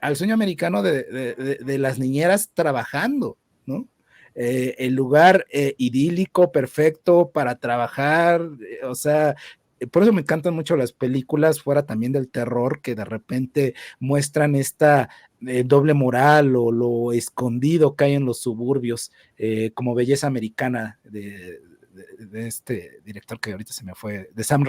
de las niñeras trabajando, ¿no? El lugar idílico, perfecto para trabajar, o sea, por eso me encantan mucho las películas fuera también del terror, que de repente muestran esta doble moral o lo escondido que hay en los suburbios, como Belleza Americana de este director que ahorita se me fue, de Sam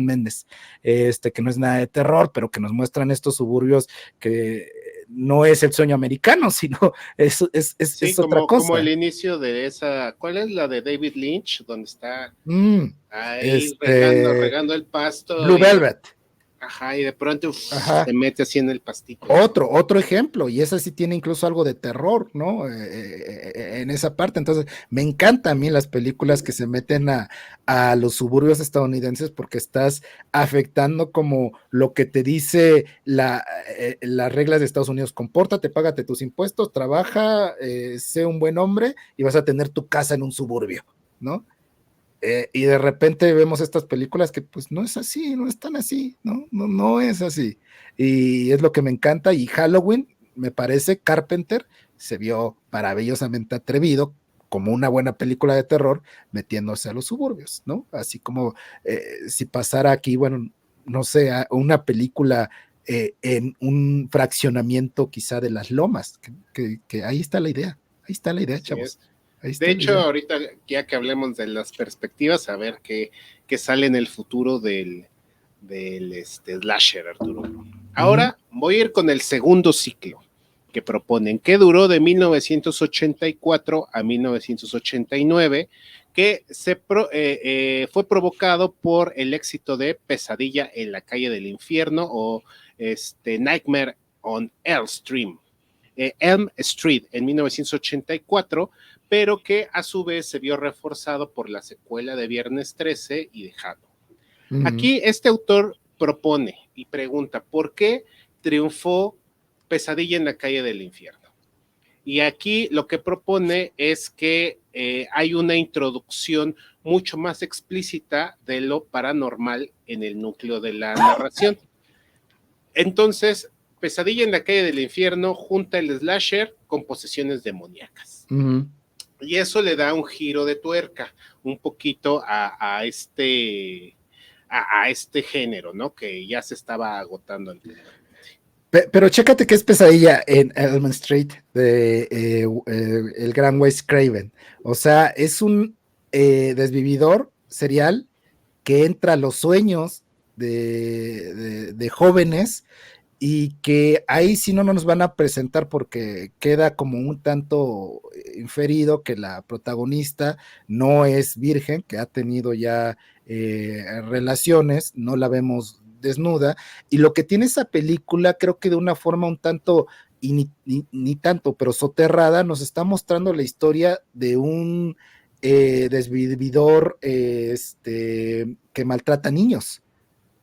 Mendes, que no es nada de terror, pero que nos muestran estos suburbios que no es el sueño americano, sino
sí,
es otra cosa.
Como el inicio de esa, ¿cuál es la de David Lynch? Donde está ahí regando el pasto.
Blue Velvet.
Ajá, y de pronto se mete así en el pastito.
Otro ejemplo, y esa sí tiene incluso algo de terror, ¿no? En esa parte. Entonces, me encantan a mí las películas que se meten a los suburbios estadounidenses porque estás afectando como lo que te dice las reglas de Estados Unidos. Compórtate, págate tus impuestos, trabaja, sé un buen hombre y vas a tener tu casa en un suburbio, ¿no? Y de repente vemos estas películas que pues no es así, no están así, no es así. Y es lo que me encanta. Y Halloween, me parece, Carpenter se vio maravillosamente atrevido como una buena película de terror metiéndose a los suburbios, ¿no? Así como si pasara aquí, bueno, no sé, una película en un fraccionamiento quizá de las lomas, que ahí está la idea, chavos.
De hecho, ahorita ya que hablemos de las perspectivas, a ver qué sale en el futuro del slasher, Arturo. Ahora voy a ir con el segundo ciclo que proponen, que duró de 1984 a 1989, que fue provocado por el éxito de Pesadilla en la calle del infierno o Nightmare on Elm Street en 1984, pero que a su vez se vio reforzado por la secuela de Viernes 13 y de Halloween. Aquí este autor propone y pregunta, ¿por qué triunfó Pesadilla en la calle del infierno? Y aquí lo que propone es que hay una introducción mucho más explícita de lo paranormal en el núcleo de la narración. Entonces, Pesadilla en la calle del infierno junta el slasher con posesiones demoníacas.
Ujú.
Y eso le da un giro de tuerca un poquito a este género, ¿no? Que ya se estaba agotando anteriormente.
Pero chécate que es pesadilla en Elm Street de el gran Wes Craven. O sea, es un desvividor serial que entra a los sueños de jóvenes y que ahí sí no nos van a presentar porque queda como un tanto inferido que la protagonista no es virgen, que ha tenido ya relaciones, no la vemos desnuda, y lo que tiene esa película creo que de una forma un tanto, y ni tanto, pero soterrada, nos está mostrando la historia de un desvividor que maltrata niños,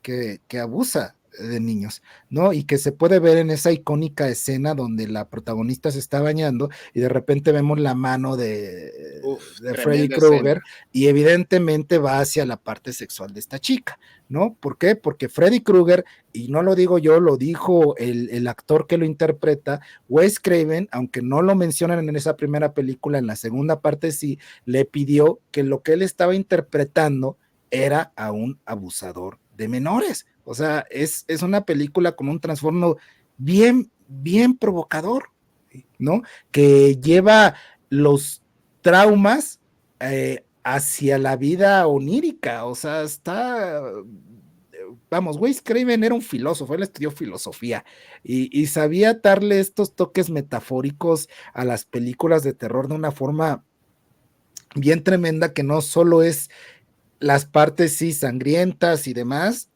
que abusa de niños, ¿no? Y que se puede ver en esa icónica escena donde la protagonista se está bañando y de repente vemos la mano
Uf,
de Freddy
tremenda escena.
Krueger y evidentemente va hacia la parte sexual de esta chica, ¿no? ¿Por qué? Porque Freddy Krueger, y no lo digo yo, lo dijo el actor que lo interpreta, Wes Craven, aunque no lo mencionan en esa primera película, en la segunda parte sí, le pidió que lo que él estaba interpretando era a un abusador de menores. O sea, es una película con un trasfondo bien provocador, ¿no? Que lleva los traumas hacia la vida onírica. O sea, vamos, Wes Craven era un filósofo, él estudió filosofía y sabía darle estos toques metafóricos a las películas de terror de una forma bien tremenda que no solo es las partes sí sangrientas y demás,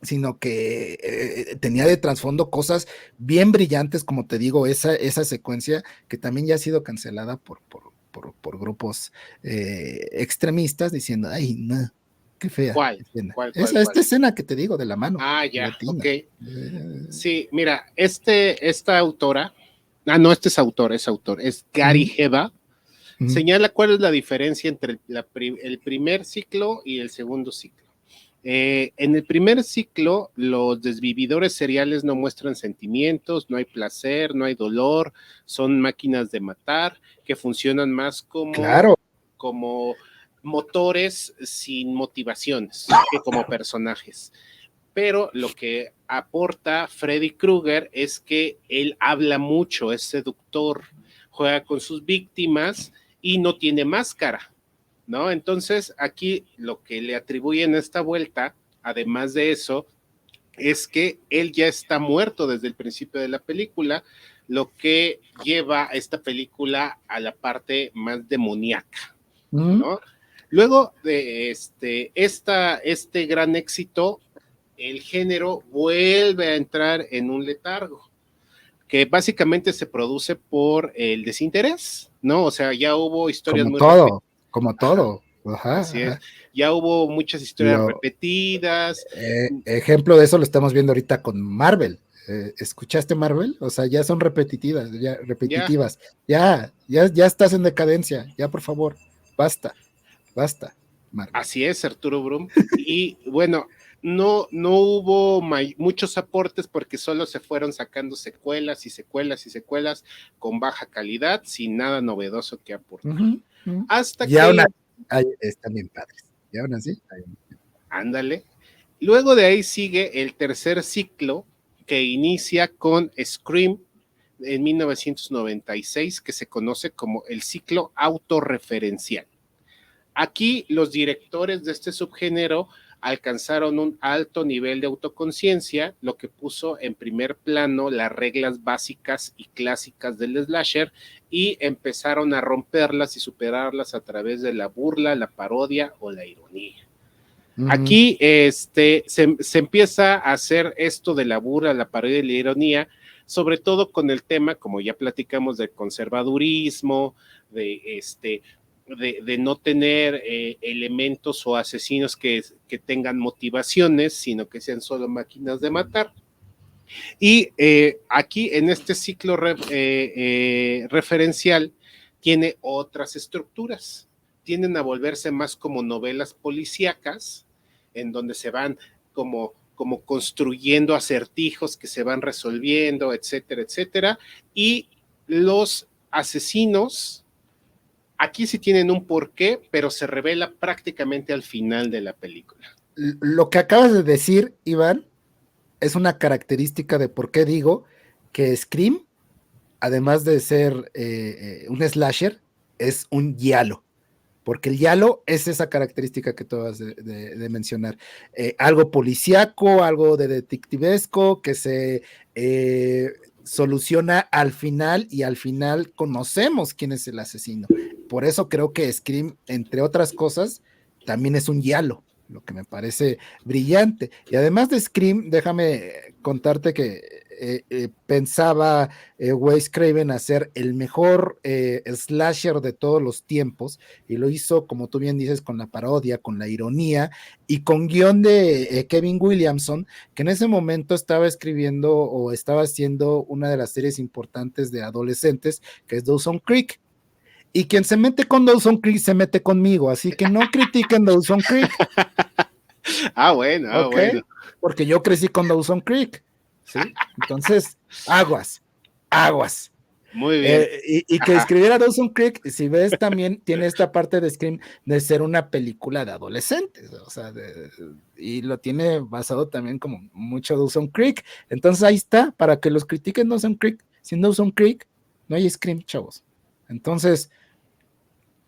sino que tenía de trasfondo cosas bien brillantes, como te digo, esa secuencia que también ya ha sido cancelada por grupos extremistas diciendo, ay, no, qué fea
¿Cuál?
escena.
¿Cuál, cuál,
Esta
cuál?
escena que te digo de la mano,
Ah, ya, ok.
latina.
Sí, mira, esta autora, no, este es autor, es Gary
Ujú,
Heba,
ujú.
señala cuál es la diferencia entre el primer ciclo y el segundo ciclo. En el primer ciclo, los desvividores seriales no muestran sentimientos, no hay placer, no hay dolor, son máquinas de matar que funcionan más
Claro.
como motores sin motivaciones que como personajes. Pero lo que aporta Freddy Krueger es que él habla mucho, es seductor, juega con sus víctimas y no tiene máscara, ¿no? Entonces, aquí lo que le atribuyen a esta vuelta, además de eso, es que él ya está muerto desde el principio de la película, lo que lleva a esta película a la parte más demoníaca,
Ujú.
¿no? Luego de este gran éxito, el género vuelve a entrar en un letargo, que básicamente se produce por el desinterés, ¿no? O sea, ya hubo historias
Como
muy repetidas.
todo, como
Ajá,
todo. Ajá,
así es.
ajá.
Ya hubo muchas historias
Lo,
repetidas.
ejemplo de eso lo estamos viendo ahorita con Marvel. ¿Escuchaste Marvel? O sea, ya son repetitivas, ya
Ya,
repetitivas. Ya estás en decadencia. Ya, por favor, basta, basta, Marvel.
así es, Arturo Brum. Y bueno, no hubo muchos aportes porque solo se fueron sacando secuelas y secuelas y secuelas con baja calidad, sin nada novedoso que aportar.
Ujú, ujú.
Hasta
Y aún
que,
así, están bien padres. Y aún así,
ándale, luego de ahí sigue el tercer ciclo que inicia con Scream en 1996, que se conoce como el ciclo autorreferencial. Aquí los directores de este subgénero alcanzaron un alto nivel de autoconciencia, lo que puso en primer plano las reglas básicas y clásicas del slasher y empezaron a romperlas y superarlas a través de la burla, la parodia o la ironía.
ujú.
Aquí se empieza a hacer esto de la burla, la parodia y la ironía, sobre todo con el tema, como ya platicamos, del conservadurismo, de, de no tener elementos o asesinos que tengan motivaciones, sino que sean solo máquinas de matar. Y aquí en este ciclo referencial tiene otras estructuras. Tienden a volverse más como novelas policíacas, en donde se van como construyendo acertijos que se van resolviendo, etcétera, etcétera. Y los asesinos Aquí sí tienen un porqué, pero se revela prácticamente al final de la película.
Lo que acabas de decir, Iván, es una característica de por qué digo que Scream, además de ser un slasher, es un giallo. Porque el giallo es esa característica que tú acabas de mencionar. Algo policíaco, algo de detectivesco, que se soluciona al final y al final conocemos quién es el asesino. Por eso creo que Scream, entre otras cosas, también es un giallo, lo que me parece brillante. Y además de Scream, déjame contarte que pensaba Wes Craven hacer el mejor slasher de todos los tiempos, y lo hizo, como tú bien dices, con la parodia, con la ironía y con guión de Kevin Williamson, que en ese momento estaba escribiendo o estaba haciendo una de las series importantes de adolescentes, que es Dawson Creek. Y quien se mete con Dawson Creek se mete conmigo, así que no critiquen Dawson Creek.
Bueno, bueno.
Porque yo crecí con Dawson Creek, ¿sí? Entonces, aguas.
Muy bien.
Y que escribiera Dawson Creek, si ves, también tiene esta parte de Scream de ser una película de adolescentes, o sea, y lo tiene basado también como mucho Dawson Creek. Entonces ahí está, para que los critiquen Dawson Creek. Sin Dawson Creek no hay Scream, chavos. Entonces,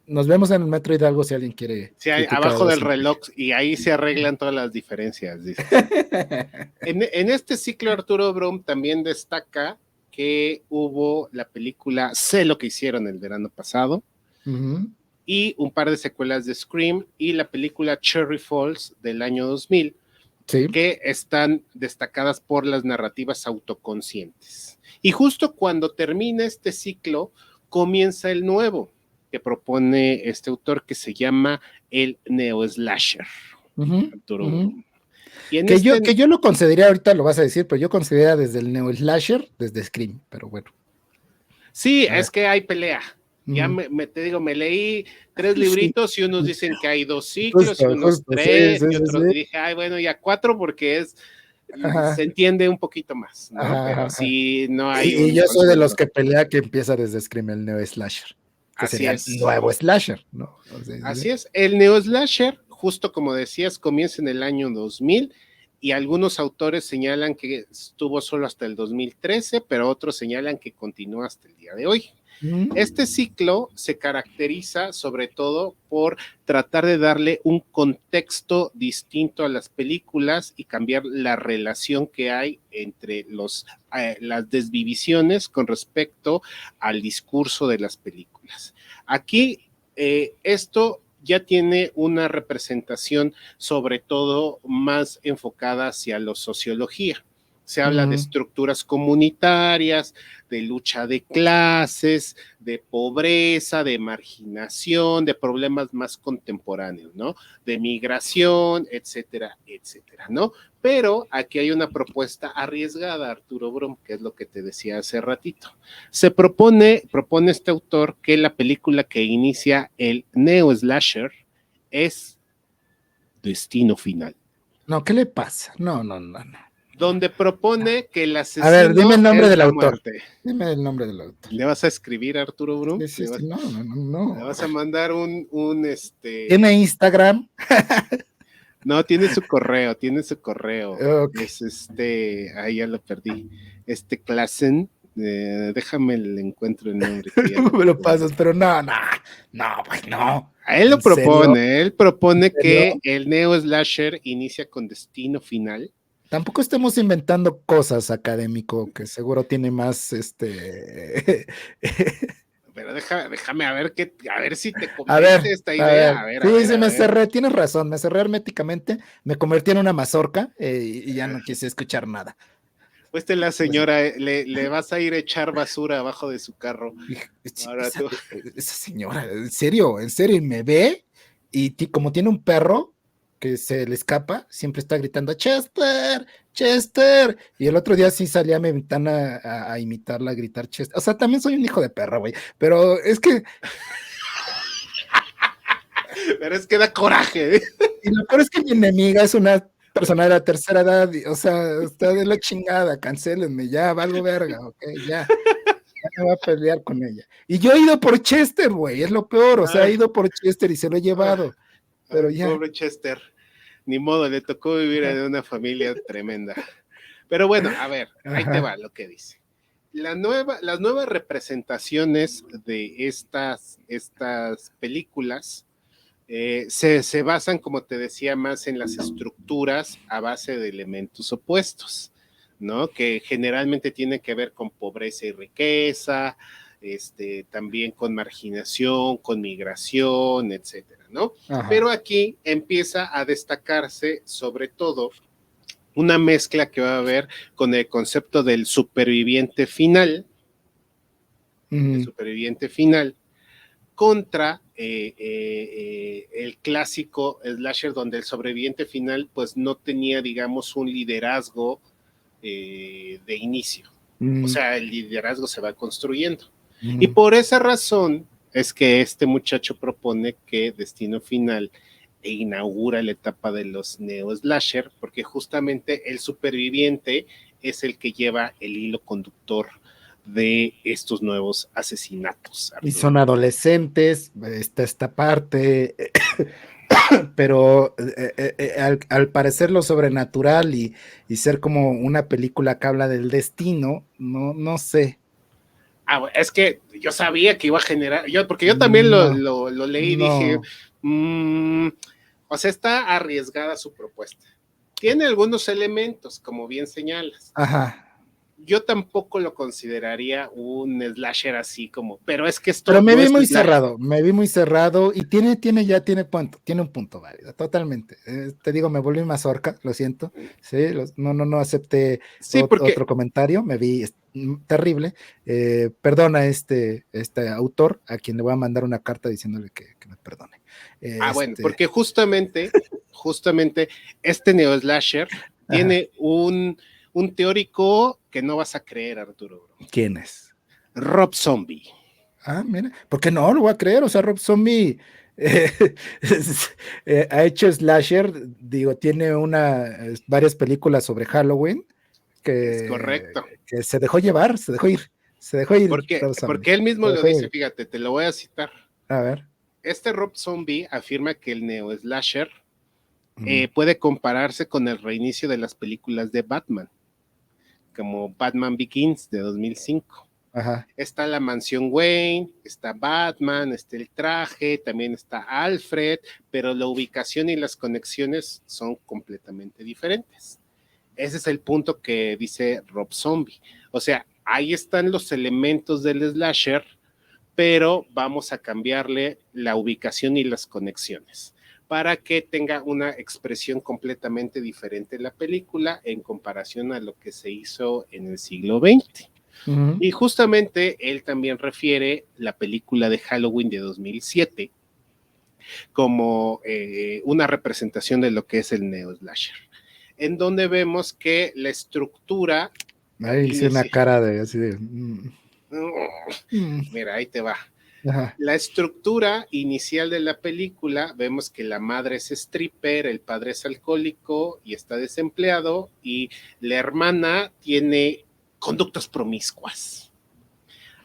nos vemos en el Metro Hidalgo si alguien quiere.
Sí, abajo del reloj, y ahí se arreglan todas las diferencias. Dice. En este ciclo, Arturo Brum también destaca que hubo la película Sé lo que hicieron el verano pasado, y un par de secuelas de Scream, y la película Cherry Falls del año 2000,
sí,
que están destacadas por las narrativas autoconscientes. Y justo cuando termina este ciclo, comienza el nuevo que propone este autor, que se llama el neo-slasher. Arturo Brum.
Que yo lo consideraría, ahorita lo vas a decir, pero yo consideraría desde el neo-slasher, desde Scream, pero bueno.
Sí, es que hay pelea. Ya te digo, me leí 3 libritos, y unos dicen que hay 2 ciclos, y unos 3, y otros dije, ay, bueno, ya 4 porque se entiende un poquito más, ¿no? Pero sí, no hay.
Y yo soy de los que pelea que empieza desde Scream, el neo-slasher. Que
así
sería
es.
Nuevo slasher, ¿no?
Así es. El neo-slasher, justo como decías, comienza en el año 2000, y algunos autores señalan que estuvo solo hasta el 2013, pero otros señalan que continúa hasta el día de hoy. Este ciclo se caracteriza sobre todo por tratar de darle un contexto distinto a las películas y cambiar la relación que hay entre las desvivisiones con respecto al discurso de las películas. Aquí esto ya tiene una representación sobre todo más enfocada hacia la sociología. Se habla de estructuras comunitarias, de lucha de clases, de pobreza, de marginación, de problemas más contemporáneos, ¿no? De migración, etcétera, etcétera, ¿no? Pero aquí hay una propuesta arriesgada, Arturo Brum, que es lo que te decía hace ratito. Se propone este autor que la película que inicia el neo-slasher es Destino Final.
No, ¿qué le pasa? No.
Donde propone que el asesino.
A ver, dime el nombre del autor.
Muerte.
Dime el nombre del autor.
¿Le vas a escribir a Arturo Brum?
Sí, no.
¿Le vas a mandar un
¿Tiene Instagram?
No, tiene su correo.
Okay.
Es ahí ya lo perdí. Klassen, déjame el encuentro el nombre.
Me lo pasas, pero no.
Él lo propone, él propone que el neo-slasher inicia con Destino Final.
Tampoco estemos inventando cosas, académico, que seguro tiene más
Pero déjame a ver si te convence esta idea.
Sí, me cerré, tienes razón, me cerré herméticamente, me convertí en una mazorca y ya no quise escuchar nada.
Pues la señora, le vas a ir a echar basura abajo de su carro.
Esa señora, en serio, y me ve, y como tiene un perro que se le escapa, siempre está gritando Chester, y el otro día sí salí a mi ventana a imitarla, a gritar Chester. O sea, también soy un hijo de perra, güey, pero es que
da coraje.
Y lo peor es que mi enemiga es una persona de la tercera edad, o sea, está de la chingada, cancélenme, ya, valgo verga, ok, ya me va a pelear con ella. Y yo he ido por Chester, güey, es lo peor, o sea, he ido por Chester y se lo he llevado, pero ya.
Pobre Chester, ni modo, le tocó vivir en una familia tremenda. Pero bueno, a ver, ahí te va lo que dice. Las nuevas representaciones de estas películas se basan, como te decía, más en las estructuras a base de elementos opuestos, ¿no? Que generalmente tiene que ver con pobreza y riqueza, también con marginación, con migración, etcétera, ¿no? Ajá. Pero aquí empieza a destacarse sobre todo una mezcla que va a haber con el concepto del superviviente final, el superviviente final, contra el clásico slasher donde el sobreviviente final pues no tenía, digamos, un liderazgo de inicio. O sea, el liderazgo se va construyendo. Y por esa razón es que este muchacho propone que Destino Final inaugura la etapa de los neo-slasher, porque justamente el superviviente es el que lleva el hilo conductor de estos nuevos asesinatos.
Arturo. Y son adolescentes, está esta parte, pero al parecer lo sobrenatural y ser como una película que habla del destino, no sé.
Es que yo sabía que iba a generar, porque yo también lo leí y dije, o sea, está arriesgada su propuesta. Tiene algunos elementos, como bien señalas.
Ajá.
Yo tampoco lo consideraría un slasher así como, pero es que esto.
Pero me vi muy cerrado y tiene un punto válido, totalmente. Te digo, me volví mazorca, lo siento. Sí, no acepté otro comentario, me vi terrible. Perdona a este autor, a quien le voy a mandar una carta diciéndole que me perdone.
Bueno, porque justamente este neo-slasher tiene un teórico que no vas a creer, Arturo.
¿Quién es?
Rob Zombie.
Ah, mira, ¿por qué no? Lo voy a creer, o sea, Rob Zombie ha hecho slasher, digo, tiene varias películas sobre Halloween,
es correcto.
Que se dejó llevar, se dejó ir.
Porque él mismo lo dice, fíjate, te lo voy a citar.
A ver.
Este Rob Zombie afirma que el neo-slasher puede compararse con el reinicio de las películas de Batman, como Batman Begins de 2005.
Ajá.
Está la mansión Wayne, está Batman, está el traje, también está Alfred, pero la ubicación y las conexiones son completamente diferentes. Ese es el punto que dice Rob Zombie. O sea, ahí están los elementos del slasher, pero vamos a cambiarle la ubicación y las conexiones para que tenga una expresión completamente diferente en la película en comparación a lo que se hizo en el siglo XX. Uh-huh. Y justamente él también refiere la película de Halloween de 2007 como una representación de lo que es el neo-slasher, en donde vemos que la estructura...
Ahí hice una cara de así de...
Mira, ahí te va.
Ajá.
La estructura inicial de la película, vemos que la madre es stripper, el padre es alcohólico y está desempleado, y la hermana tiene conductas promiscuas.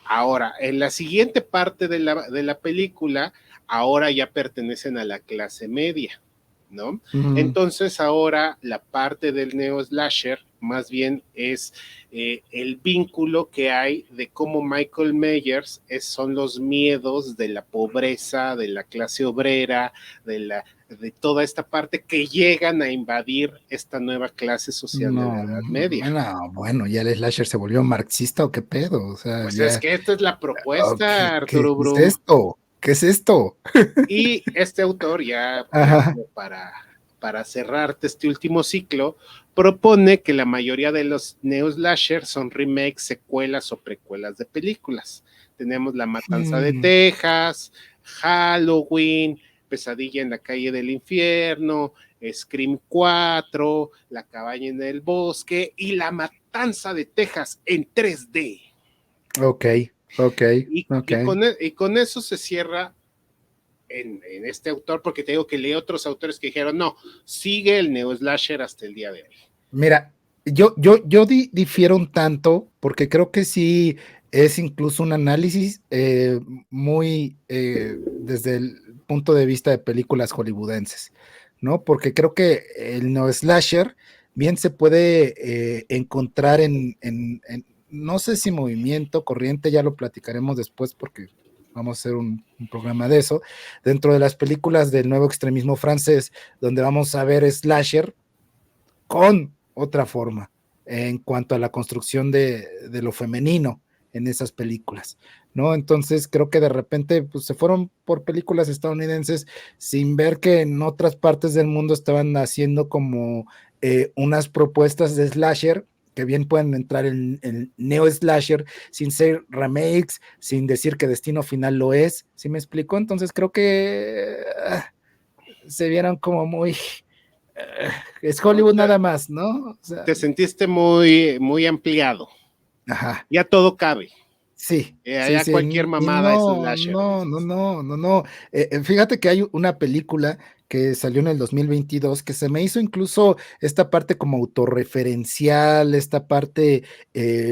Ahora, en la siguiente parte de la película, ahora ya pertenecen a la clase media, ¿no? Uh-huh. Entonces ahora la parte del neo-slasher más bien es el vínculo que hay de cómo Michael Myers son los miedos de la pobreza, de la clase obrera, de toda esta parte que llegan a invadir esta nueva clase social de la Edad Media.
Bueno, ya el slasher se volvió marxista o qué pedo, o sea,
pues ya... es que esta es la propuesta, Arturo Brum.
¿Qué es esto? ¿Qué es esto?
Y este autor ya para cerrarte este último ciclo, propone que la mayoría de los neo-slashers son remakes, secuelas o precuelas de películas. Tenemos La Matanza de Texas, Halloween, Pesadilla en la Calle del Infierno, Scream 4, La Cabaña en el Bosque y La Matanza de Texas en 3D.
Ok.
Y con eso se cierra en este autor, porque te digo que leí otros autores que dijeron, no, sigue el neo-slasher hasta el día de hoy.
Mira, yo difiero un tanto, porque creo que sí, es incluso un análisis muy desde el punto de vista de películas hollywoodenses, ¿no? Porque creo que el no slasher bien se puede encontrar no sé si movimiento, corriente, ya lo platicaremos después porque vamos a hacer un programa de eso, dentro de las películas del nuevo extremismo francés, donde vamos a ver slasher con otra forma en cuanto a la construcción de lo femenino en esas películas, ¿no? Entonces creo que de repente pues, se fueron por películas estadounidenses sin ver que en otras partes del mundo estaban haciendo como unas propuestas de slasher que bien pueden entrar en neo slasher sin ser remakes, sin decir que Destino Final lo es, ¿sí me explico? Entonces creo que se vieron como muy es
¿no?
Hollywood nada más, ¿no? O sea,
Te sentiste muy, muy ampliado.
ajá.
Ya todo cabe.
Sí, sí,
Ya
sí,
cualquier
y
mamada es
no,
slasher,
no, no,
dices.
no, no, no. Fíjate que hay una película que salió en el 2022 que se me hizo incluso esta parte como autorreferencial, esta parte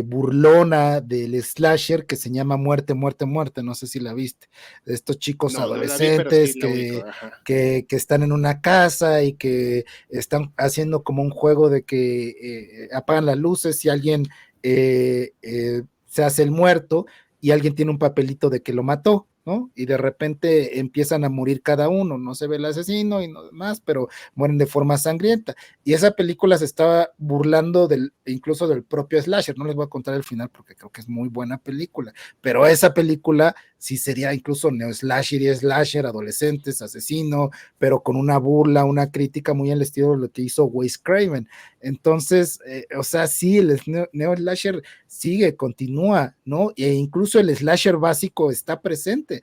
burlona del slasher que se llama Muerte, Muerte, Muerte, no sé si la viste, de estos chicos
No, no la vi, pero sí
adolescentes
la ubico. Ajá.
que están en una casa y que están haciendo como un juego de que apagan las luces y alguien se hace el muerto y alguien tiene un papelito de que lo mató, ¿no? Y de repente empiezan a morir cada uno, no se ve el asesino y no demás, pero mueren de forma sangrienta. Y esa película se estaba burlando incluso del propio slasher, no les voy a contar el final porque creo que es muy buena película, pero esa película sí sería incluso neo slasher y slasher, adolescentes, asesino, pero con una burla, una crítica muy al estilo de lo que hizo Wes Craven. Entonces, o sea, sí, el neo slasher sigue, continúa, ¿no? E incluso el slasher básico está presente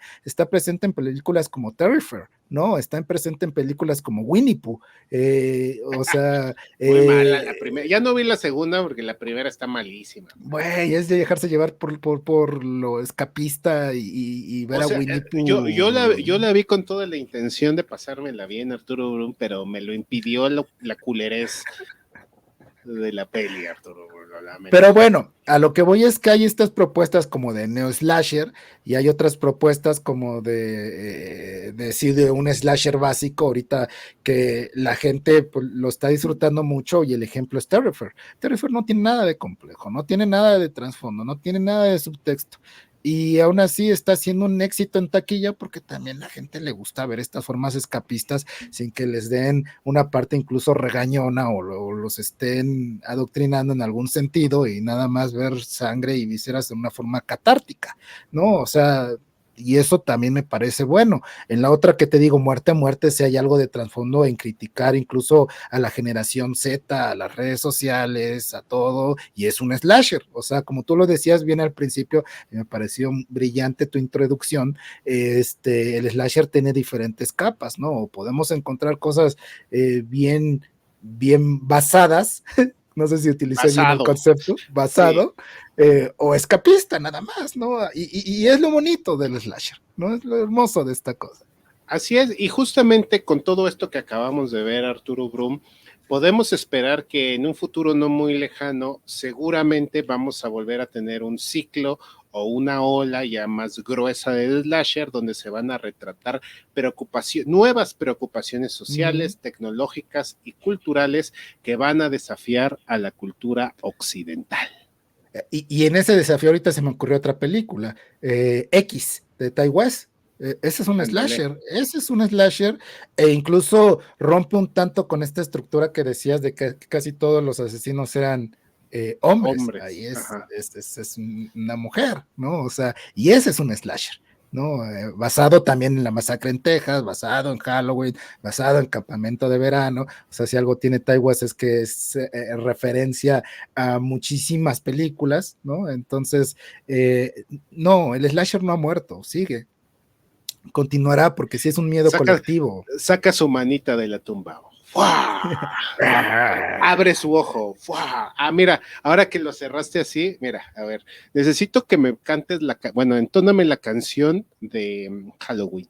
en películas como Terrifier, ¿no? Está presente en películas como Winnie Pooh, o sea,
Muy mala la primera. Ya no vi la segunda porque la primera está malísima.
güey, es de dejarse llevar por lo escapista y ver
O
a
sea,
Winnie Pooh.
yo la vi con toda la intención de pasármela bien, Arturo Brum, pero me lo impidió la culerez de la peli, Arturo Brum, lo lamento.
Pero bueno, a lo que voy es que hay estas propuestas como de neo slasher y hay otras propuestas como sí, de un slasher básico ahorita que la gente pues, lo está disfrutando mucho y el ejemplo es Terrifier. Terrifier no tiene nada de complejo, no tiene nada de trasfondo, no tiene nada de subtexto. Y aún así está siendo un éxito en taquilla porque también la gente le gusta ver estas formas escapistas sin que les den una parte incluso regañona o los estén adoctrinando en algún sentido y nada más ver sangre y vísceras de una forma catártica, ¿no? O sea, y eso también me parece bueno. En la otra que te digo, muerte a muerte, si hay algo de trasfondo en criticar incluso a la generación Z, a las redes sociales, a todo, y es un slasher. O sea, como tú lo decías bien al principio, me pareció brillante tu introducción, el slasher tiene diferentes capas, ¿no? Podemos encontrar cosas bien basadas, no sé si utilicé bien el
Basado.
concepto,
Sí.
basado, o escapista nada más, ¿no? Y es lo bonito del slasher, ¿no? Es lo hermoso de esta cosa.
Así es, y justamente con todo esto que acabamos de ver, Arturo Brum, podemos esperar que en un futuro no muy lejano, seguramente vamos a volver a tener un ciclo o una ola ya más gruesa de slasher, donde se van a retratar nuevas preocupaciones sociales, tecnológicas y culturales que van a desafiar a la cultura occidental.
Y en ese desafío ahorita se me ocurrió otra película, X, de Ty West.
Ándale,
Ese es un slasher, e incluso rompe un tanto con esta estructura que decías de que casi todos los asesinos eran hombres.
hombres.
Ahí
Ajá.
es una mujer, ¿no? O sea, y ese es un slasher, ¿no? Basado también en la masacre en Texas, basado en Halloween, basado en Campamento de Verano. O sea, si algo tiene Ty West es que es referencia a muchísimas películas, ¿no? Entonces, no, el slasher no ha muerto, sigue, continuará porque sí es un miedo
Saca,
colectivo.
saca su manita de la tumba. ¡Fua! Abre su ojo. ¡Fua! Ah, mira, ahora que lo cerraste así, mira, a ver, necesito que me cantes bueno, entóname la canción de Halloween.